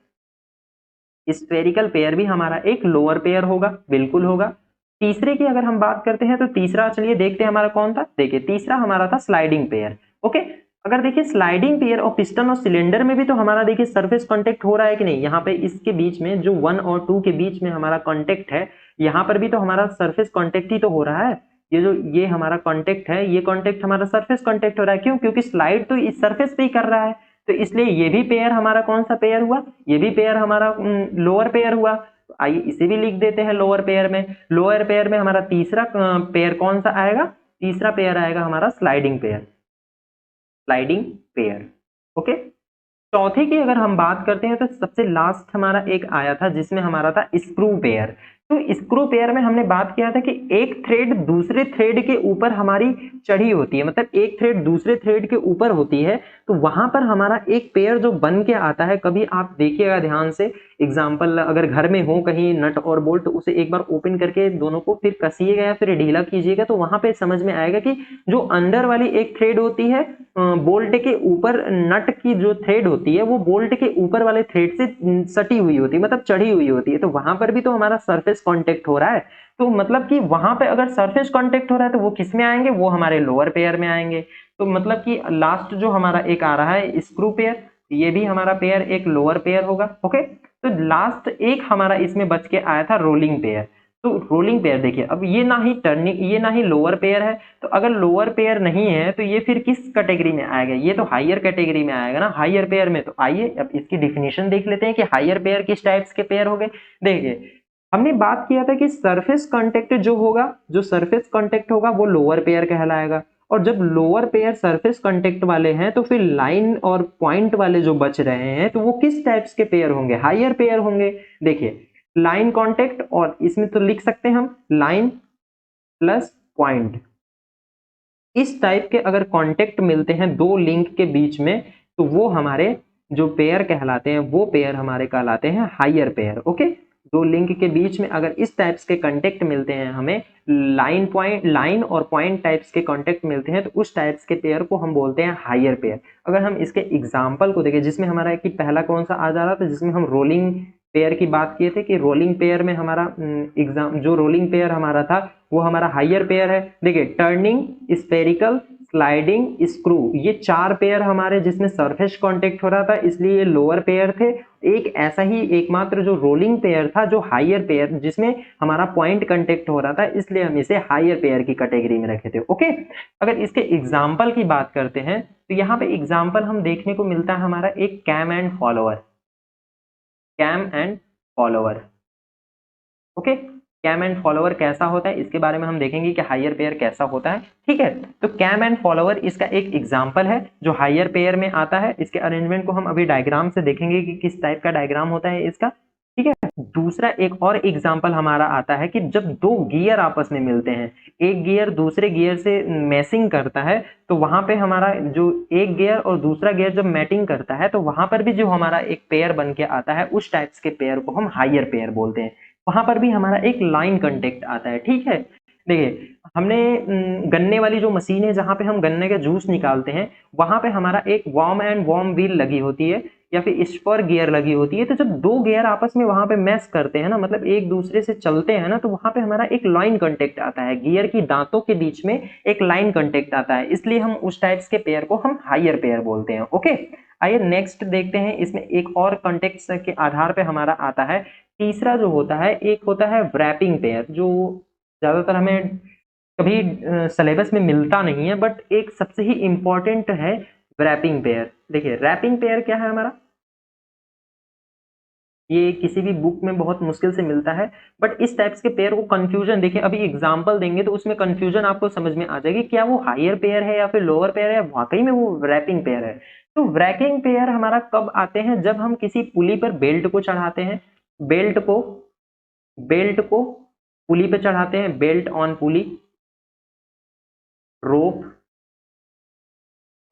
A: स्फेरिकल पेयर भी हमारा एक लोअर पेयर होगा, बिल्कुल होगा। तीसरे की अगर हम बात करते हैं तो तीसरा चलिए देखते हैं हमारा कौन था, देखिए तीसरा हमारा था स्लाइडिंग पेयर। ओके, अगर देखिए स्लाइडिंग पेयर और पिस्टन और सिलेंडर में भी तो हमारा देखिए सरफेस कांटेक्ट हो रहा है कि नहीं, यहाँ पे इसके बीच में जो 1 और 2 के बीच में हमारा कांटेक्ट है, यहाँ पर भी तो हमारा सरफेस कांटेक्ट ही तो हो रहा है। ये हमारा कांटेक्ट है, ये कांटेक्ट हमारा सरफेस कांटेक्ट हो रहा है। क्यों? क्योंकि स्लाइड तो इस सरफेस पे ही कर रहा है, तो इसलिए ये भी पेयर हमारा कौन सा पेयर हुआ, ये भी पेयर हमारा लोअर पेयर हुआ। तो आइए इसे भी लिख देते हैं लोअर पेयर में। लोअर पेयर में हमारा तीसरा पेयर कौन सा आएगा, तीसरा पेयर आएगा हमारा sliding pair, sliding pair. Okay, चौथे की अगर हम बात करते हैं तो सबसे लास्ट हमारा एक आया था जिसमें हमारा था स्क्रू पेयर। तो स्क्रू पेयर में हमने बात किया था कि एक थ्रेड दूसरे थ्रेड के ऊपर हमारी चढ़ी होती है, मतलब एक थ्रेड दूसरे थ्रेड के ऊपर होती है, तो वहां पर हमारा एक पेयर जो बन के आता है, कभी आप देखिएगा ध्यान से, एग्जाम्पल अगर घर में हो कहीं नट और बोल्ट, तो उसे एक बार ओपन करके दोनों को फिर कसिएगा या फिर ढीला कीजिएगा, तो वहां पे समझ में आएगा कि जो अंदर वाली एक थ्रेड होती है बोल्ट के ऊपर, नट की जो थ्रेड होती है वो बोल्ट के ऊपर वाले थ्रेड से सटी हुई होती है, मतलब चढ़ी हुई होती है, तो वहां पर भी तो हमारा सरफेस कांटेक्ट हो रहा है। तो मतलब कि वहां पे अगर सरफेस कांटेक्ट हो रहा है तो वो किस में आएंगे, वो हमारे लोअर पेयर में आएंगे। तो मतलब कि लास्ट जो हमारा एक आ रहा है स्क्रू पेयर, ये भी हमारा पेयर एक लोअर पेयर होगा। ओके, तो लास्ट एक हमारा इसमें बच के आया था रोलिंग पेयर। तो रोलिंग पेयर देखिए, अब ये ना ही टर्निंग, ये ना ही लोअर पेयर है, तो अगर लोअर पेयर नहीं है तो ये फिर किस कैटेगरी में आएगा, ये तो हायर कैटेगरी में आएगा ना, हायर पेयर में। तो आइए अब इसकी डिफिनेशन देख लेते हैं कि हायर पेयर किस टाइप्स के पेयर हो गए। देखिए हमने बात किया था कि सरफेस कांटेक्ट जो होगा, जो सरफेस कांटेक्ट होगा वो लोअर पेयर कहलाएगा, और जब लोअर पेयर सरफेस कांटेक्ट वाले हैं तो फिर लाइन और पॉइंट वाले जो बच रहे हैं तो वो किस टाइप्स के पेयर होंगे, हायर पेयर होंगे। देखिए लाइन कांटेक्ट, और इसमें तो लिख सकते हैं हम लाइन प्लस पॉइंट, इस टाइप के अगर कांटेक्ट मिलते हैं दो लिंक के बीच में, तो वो हमारे जो पेयर कहलाते हैं, वो पेयर हमारे कहलाते हैं हायर पेयर। ओके, दो लिंक के बीच में अगर इस टाइप्स के कांटेक्ट मिलते हैं, हमें लाइन और पॉइंट टाइप्स के कांटेक्ट मिलते हैं, तो उस टाइप्स के पेयर को हम बोलते हैं हायर पेयर। अगर हम इसके एग्जांपल को देखें, जिसमें हमारा कि पहला कौन सा आ जा रहा था, जिसमें हम रोलिंग पेयर की बात किए थे कि रोलिंग पेयर में हमारा जो रोलिंग पेयर हमारा था वो हमारा हायर पेयर है। देखिए टर्निंग, स्फेरिकल, स्लाइडिंग, स्क्रू, ये चार पेयर हमारे जिसमें सरफेस कांटेक्ट हो रहा था, इसलिए ये लोअर पेयर थे। एक ऐसा ही एकमात्र जो रोलिंग पेयर था, जो हायर पेयर, जिसमें हमारा पॉइंट कांटेक्ट हो रहा था, इसलिए हम इसे हायर पेयर की कैटेगरी में रखे थे। ओके, अगर इसके एग्जाम्पल की बात करते हैं तो यहाँ पे एग्जाम्पल हम देखने को मिलता है हमारा एक cam and follower, cam and follower. Okay, cam and follower कैसा होता है इसके बारे में हम देखेंगे कि हायर पेयर कैसा होता है। ठीक है, तो कैम एंड फॉलोअर इसका एक एग्जांपल है जो हायर पेयर में आता है। इसके अरेंजमेंट को हम अभी डायग्राम से देखेंगे कि किस टाइप का डायग्राम होता है इसका। ठीक है, दूसरा एक और एग्जांपल हमारा आता है कि जब दो गियर आपस में मिलते हैं, एक गियर दूसरे गियर से मैचिंग करता है, तो वहां पे हमारा जो एक गियर और दूसरा गियर जब मैटिंग करता है, तो वहां पर भी जो हमारा एक पेयर बन के आता है, उस टाइप्स के पेयर को हम हायर पेयर बोलते हैं। वहां पर भी हमारा एक लाइन कांटेक्ट आता है। ठीक है, देखिए हमने गन्ने वाली जो मशीन है जहां पे हम गन्ने का जूस निकालते हैं, वहां पे हमारा एक वार्म एंड वार्म व्हील लगी होती है। या फिर स्पर गियर लगी होती है, तो जब दो गियर आपस में वहां पे मैश करते हैं ना, मतलब एक दूसरे से चलते हैं ना, तो वहां पे हमारा एक लाइन कांटेक्ट आता है, गियर की दांतों के बीच में एक लाइन कांटेक्ट आता है, इसलिए हम उस टाइप्स के पेयर को हम हायर पेयर बोलते हैं। ओके, आइए नेक्स्ट देखते हैं। इसमें एक और कॉन्टेक्स्ट के आधार पे हमारा आता है तीसरा जो होता है, एक होता है रैपिंग पेयर, जो ज्यादातर हमें कभी सिलेबस में मिलता नहीं है, बट एक सबसे ही इंपॉर्टेंट है रैपिंग पेयर। देखिए रैपिंग पेयर क्या है हमारा, ये किसी भी बुक में बहुत मुश्किल से मिलता है, बट इस टाइप्स के पेयर को कंफ्यूजन, देखिए अभी एग्जांपल देंगे तो उसमें कंफ्यूजन आपको समझ में आ जाएगी, क्या वो हायर पेयर है या फिर लोअर पेयर है, वाकई में वो रैपिंग पेयर है। तो रैपिंग पेयर हमारा कब आते हैं, जब हम किसी पुली पर बेल्ट को चढ़ाते हैं, बेल्ट को पुली पे चढ़ाते हैं, belt on pulley, rope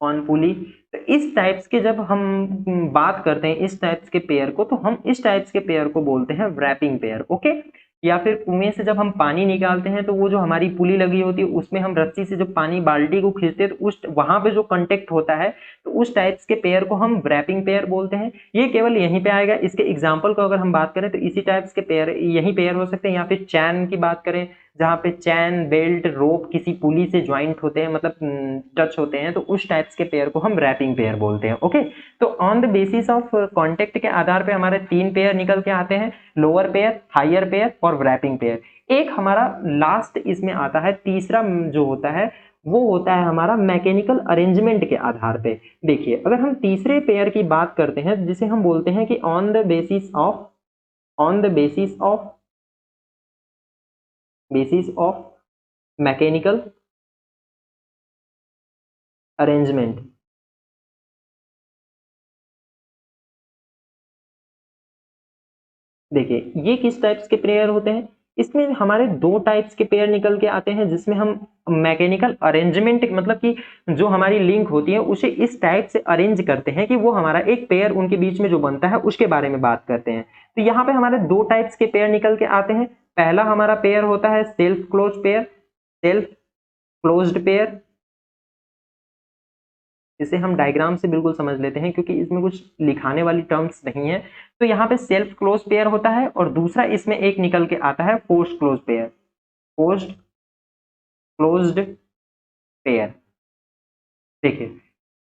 A: on pulley. तो इस टाइप्स के जब हम बात करते हैं इस टाइप्स के पेयर को, तो हम इस टाइप्स के पेयर को बोलते हैं रैपिंग पेयर। ओके, या फिर कुएं से जब हम पानी निकालते हैं, तो वो जो हमारी पुली लगी होती है उसमें हम रस्सी से जो पानी बाल्टी को खींचते हैं, तो उस वहां पे जो कांटेक्ट होता है, तो उस टाइप्स के पेयर को हम रैपिंग पेयर बोलते हैं। ये केवल यहीं पे आएगा। इसके एग्जाम्पल को अगर हम बात करें तो इसी टाइप्स के पेयर यही पेयर हो सकते हैं, या फिर चैन की बात करें, जहाँ पे चैन, बेल्ट, रोप किसी पुली से ज्वाइंट होते हैं, मतलब टच होते हैं, तो उस टाइप्स के पेयर को हम रैपिंग पेयर बोलते हैं। ओके, तो on the basis of contact के आधार पे हमारे तीन पेयर निकल के आते हैं, लोअर पेयर, हायर पेयर और रैपिंग पेयर। एक हमारा लास्ट इसमें आता है तीसरा जो होता है, वो होता है हमारा मैकेनिकल अरेंजमेंट के आधार पे। देखिए अगर हम तीसरे पेयर की बात करते हैं, जिसे हम बोलते हैं कि on the basis of mechanical arrangement. देखिए ये किस टाइप्स के पेयर होते हैं, इसमें हमारे दो टाइप्स के पेयर निकल के आते हैं, जिसमें हम मैकेनिकल अरेंजमेंट मतलब कि जो हमारी लिंक होती है उसे इस टाइप से अरेंज करते हैं कि वो हमारा एक पेयर उनके बीच में जो बनता है उसके बारे में बात करते हैं। तो यहाँ पे हमारे दो टाइप्स के पेयर निकल के आते हैं। पहला हमारा पेयर होता है सेल्फ क्लोज्ड पेयर। इसे हम डायग्राम से बिल्कुल समझ लेते हैं, क्योंकि इसमें कुछ लिखाने वाली टर्म्स नहीं है। तो यहाँ पे सेल्फ क्लोज पेयर होता है, और दूसरा इसमें एक निकल के आता है पोस्ट क्लोज्ड पेयर। देखिए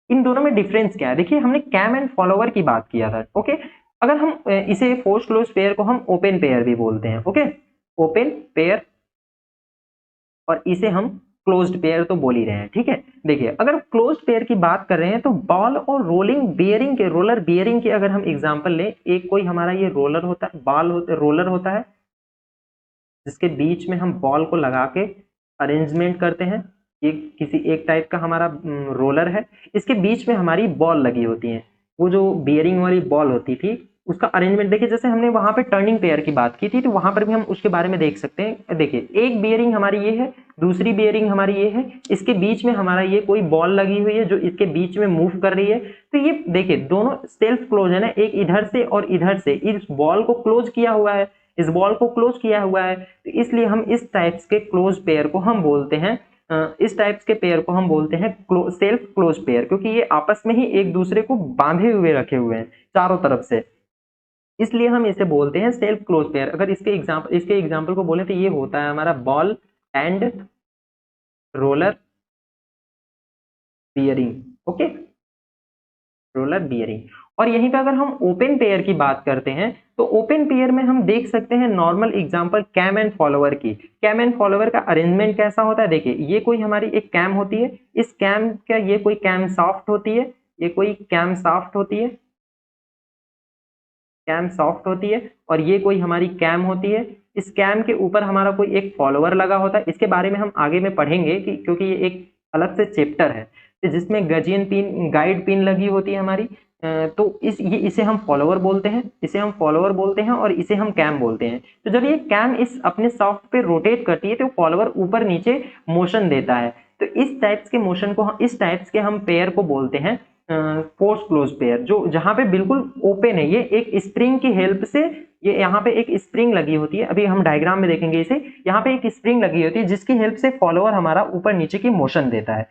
A: इन दोनों में डिफरेंस क्या है, देखिए हमने कैम एंड फॉलोवर की बात किया था। ओके, अगर हम इसे पोस्ट क्लोज पेयर को हम ओपन पेयर भी बोलते हैं। ओके, ओपन पेयर, और इसे हम क्लोज्ड पेयर तो बोल ही रहे हैं। ठीक है, देखिए अगर क्लोज्ड पेयर की बात कर रहे हैं, तो बॉल और रोलर बियरिंग के अगर हम एग्जांपल लें, एक कोई हमारा ये रोलर होता है, रोलर होता है, जिसके बीच में हम बॉल को लगा के अरेंजमेंट करते हैं। ये किसी एक टाइप का हमारा रोलर है, इसके बीच में हमारी बॉल लगी होती है, वो जो बियरिंग वाली बॉल होती थी उसका अरेंजमेंट। देखिए जैसे हमने वहां पे टर्निंग पेयर की बात की थी, तो वहां पर भी हम उसके बारे में देख सकते हैं। देखिए एक बियरिंग हमारी ये है, दूसरी बियरिंग हमारी ये है, इसके बीच में हमारा ये कोई बॉल लगी हुई है जो इसके बीच में मूव कर रही है। तो ये देखिए दोनों सेल्फ क्लोज है ना, एक इधर से और इधर से इस बॉल को क्लोज किया हुआ है, इस बॉल को क्लोज किया हुआ है। तो इसलिए हम इस टाइप्स के क्लोज पेयर को हम बोलते हैं इस टाइप्स के पेयर को हम बोलते हैं सेल्फ क्लोज पेयर, क्योंकि ये आपस में ही एक दूसरे को बांधे हुए रखे हुए हैं चारों तरफ से, इसलिए हम इसे बोलते हैं सेल्फ क्लोज पेयर। अगर इसके एग्जांपल को बोले तो ये होता है हमारा ball and roller bearing. Okay, roller bearing. और यहीं पे अगर हम ओपन पेयर की बात करते हैं, तो ओपन पेयर में हम देख सकते हैं normal example cam and follower की। कैम एंड फॉलोवर का अरेंजमेंट कैसा होता है, देखिए ये कोई हमारी एक कैम होती है, इस कैम का ये कोई कैम सॉफ्ट होती है, ये कोई कैम सॉफ्ट होती है, कैम सॉफ्ट होती है, और ये कोई हमारी कैम होती है। इस कैम के ऊपर हमारा कोई एक फॉलोवर लगा होता है, इसके बारे में हम आगे में पढ़ेंगे कि क्योंकि ये एक अलग से चैप्टर है, तो जिसमें गजियन पिन गाइड पिन लगी होती है हमारी। तो इसे हम फॉलोवर बोलते हैं, और इसे हम कैम बोलते हैं। तो जब ये कैम इस अपने सॉफ्ट पे रोटेट करती है, तो फॉलोवर ऊपर नीचे मोशन देता है। तो इस टाइप्स के हम पेयर को बोलते हैं पोस्ट क्लोज पेयर, जो जहां पे बिल्कुल ओपन है, ये एक स्प्रिंग की हेल्प से, ये यहाँ पे एक स्प्रिंग लगी होती है, अभी हम डायग्राम में देखेंगे इसे, यहाँ पे एक स्प्रिंग लगी होती है जिसकी हेल्प से फॉलोअर हमारा ऊपर नीचे की मोशन देता है।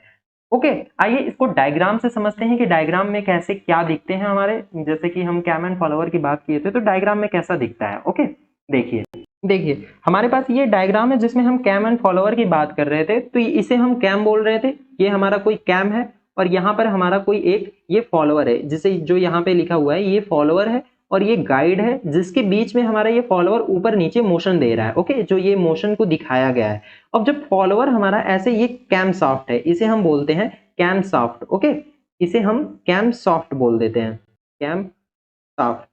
A: ओके, आइए इसको डायग्राम से समझते हैं कि डायग्राम में कैसे क्या दिखते हैं हमारे, जैसे कि हम कैम एंड फॉलोअर की बात किए थे तो डायग्राम में कैसा दिखता है। ओके, देखिए देखिए हमारे पास ये डायग्राम है जिसमें हम कैम एंड फॉलोअर की बात कर रहे थे, तो इसे हम कैम बोल रहे थे, ये हमारा कोई कैम है और यहाँ पर हमारा कोई एक ये फॉलोअर है, जिसे जो यहाँ पे लिखा हुआ है ये फॉलोअर है और ये गाइड है, जिसके बीच में हमारा ये फॉलोअर ऊपर नीचे मोशन दे रहा है। ओके, जो ये मोशन को दिखाया गया है। अब जब फॉलोअर हमारा ऐसे ये कैम सॉफ्ट है, इसे हम बोलते हैं कैम सॉफ्ट। ओके, इसे हम कैम सॉफ्ट बोल देते हैं, कैम सॉफ्ट।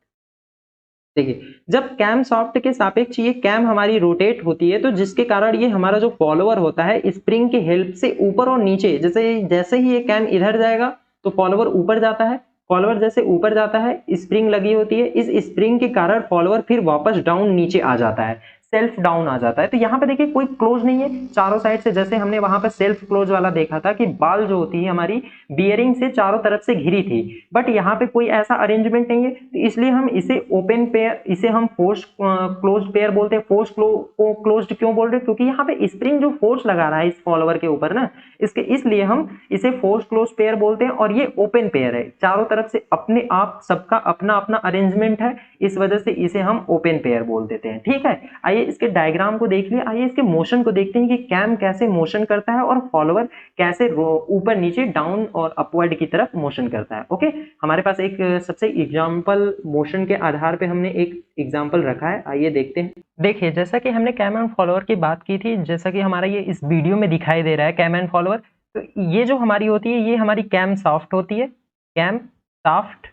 A: देखिए, जब कैम सॉफ्ट के सापेक्ष ये कैम हमारी रोटेट होती है, तो जिसके कारण ये हमारा जो फॉलोअर होता है स्प्रिंग की हेल्प से ऊपर और नीचे, जैसे जैसे ही ये कैम इधर जाएगा तो फॉलोअर ऊपर जाता है, फॉलोअर जैसे ऊपर जाता है स्प्रिंग लगी होती है, इस स्प्रिंग के कारण फॉलोअर फिर वापस डाउन नीचे आ जाता है, सेल्फ डाउन आ जाता है। तो यहाँ पे देखिए कोई क्लोज नहीं है चारों साइड से, जैसे हमने वहां पे सेल्फ क्लोज वाला देखा था कि बाल जो होती है हमारी बियरिंग से चारों तरफ से घिरी थी, बट यहाँ पे कोई ऐसा अरेंजमेंट नहीं है, तो इसलिए हम इसे ओपन पेयर, इसे हम फोर्स क्लोज्ड पेयर बोलते हैं। फोर्स को क्लोज्ड क्यों बोल रहे हैं, क्योंकि यहाँ पे स्प्रिंग जो फोर्स लगा रहा है इस फॉलोअर के ऊपर ना, इसके इसलिए हम इसे फोर्स क्लोज पेयर बोलते हैं। और ये ओपन पेयर है, चारों तरफ से अपने आप सबका अपना अपना अरेंजमेंट है, इस वजह से इसे हम ओपन पेयर बोल देते हैं। ठीक है, आइए इसके डायग्राम को देख लिए, आइए इसके मोशन को देखते हैं कि कैम कैसे मोशन करता है और फॉलोअर कैसे ऊपर नीचे डाउन और अपवर्ड की तरफ मोशन करता है। ओके, हमारे पास एक सबसे एग्जांपल मोशन के आधार पे हमने एक एग्जांपल रखा है, आइए देखते हैं। देखिए, जैसा कि हमने कैम एंड फॉलोअर की बात की थी, जैसा कि हमारा ये इस वीडियो में दिखाई दे रहा है कैम एंड फॉलोअर, तो ये जो हमारी होती है ये हमारी कैम सॉफ्ट होती है, cam shaft.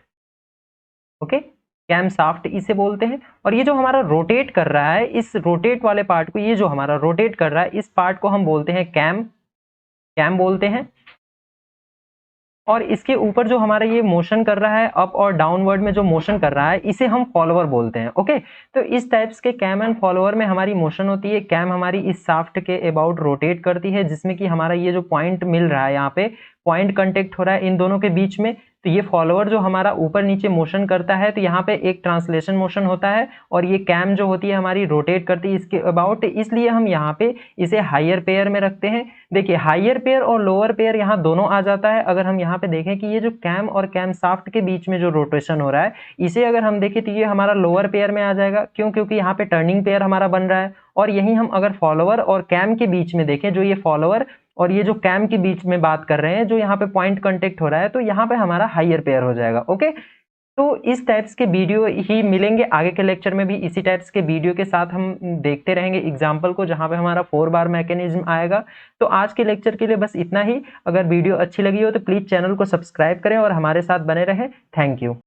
A: Okay, cam shaft इसे बोलते हैं। और ये जो हमारा रोटेट कर रहा है, इस रोटेट वाले पार्ट को, ये जो हमारा रोटेट कर रहा है इस पार्ट को हम बोलते हैं कैम, कैम बोलते हैं। और इसके ऊपर जो हमारा ये मोशन कर रहा है अप और डाउनवर्ड में जो मोशन कर रहा है, इसे हम फॉलोअर बोलते हैं। ओके, तो इस टाइप्स के कैम एंड फॉलोअर में हमारी मोशन होती है। कैम हमारी इस शाफ्ट के अबाउट रोटेट करती है, जिसमें कि हमारा ये जो पॉइंट मिल रहा है, यहाँ पे पॉइंट कंटेक्ट हो रहा है इन दोनों के बीच में, तो ये फॉलोअर जो हमारा ऊपर नीचे मोशन करता है, तो यहाँ पे एक ट्रांसलेशन मोशन होता है और ये कैम जो होती है हमारी रोटेट करती है इसके अबाउट, इसलिए हम यहाँ पे इसे हायर पेयर में रखते हैं। देखिए, हायर पेयर और लोअर पेयर यहाँ दोनों आ जाता है। अगर हम यहाँ पे देखें कि ये जो कैम और कैम शाफ्ट के बीच में जो रोटेशन हो रहा है, इसे अगर हम देखें तो ये हमारा लोअर पेयर में आ जाएगा। क्यों? क्योंकि यहाँ पे टर्निंग पेयर हमारा बन रहा है। और यही हम अगर फॉलोअर और कैम के बीच में देखें, जो ये फॉलोअर और ये जो कैम के बीच में बात कर रहे हैं, जो यहाँ पे पॉइंट कंटेक्ट हो रहा है, तो यहाँ पे हमारा हायर पेयर हो जाएगा। ओके, तो इस टाइप्स के वीडियो ही मिलेंगे आगे के लेक्चर में भी, इसी टाइप्स के वीडियो के साथ हम देखते रहेंगे एग्जाम्पल को, जहाँ पे हमारा 4 बार मैकेनिज्म आएगा। तो आज के लेक्चर के लिए बस इतना ही। अगर वीडियो अच्छी लगी हो तो प्लीज़ चैनल को सब्सक्राइब करें और हमारे साथ बने रहें। Thank you.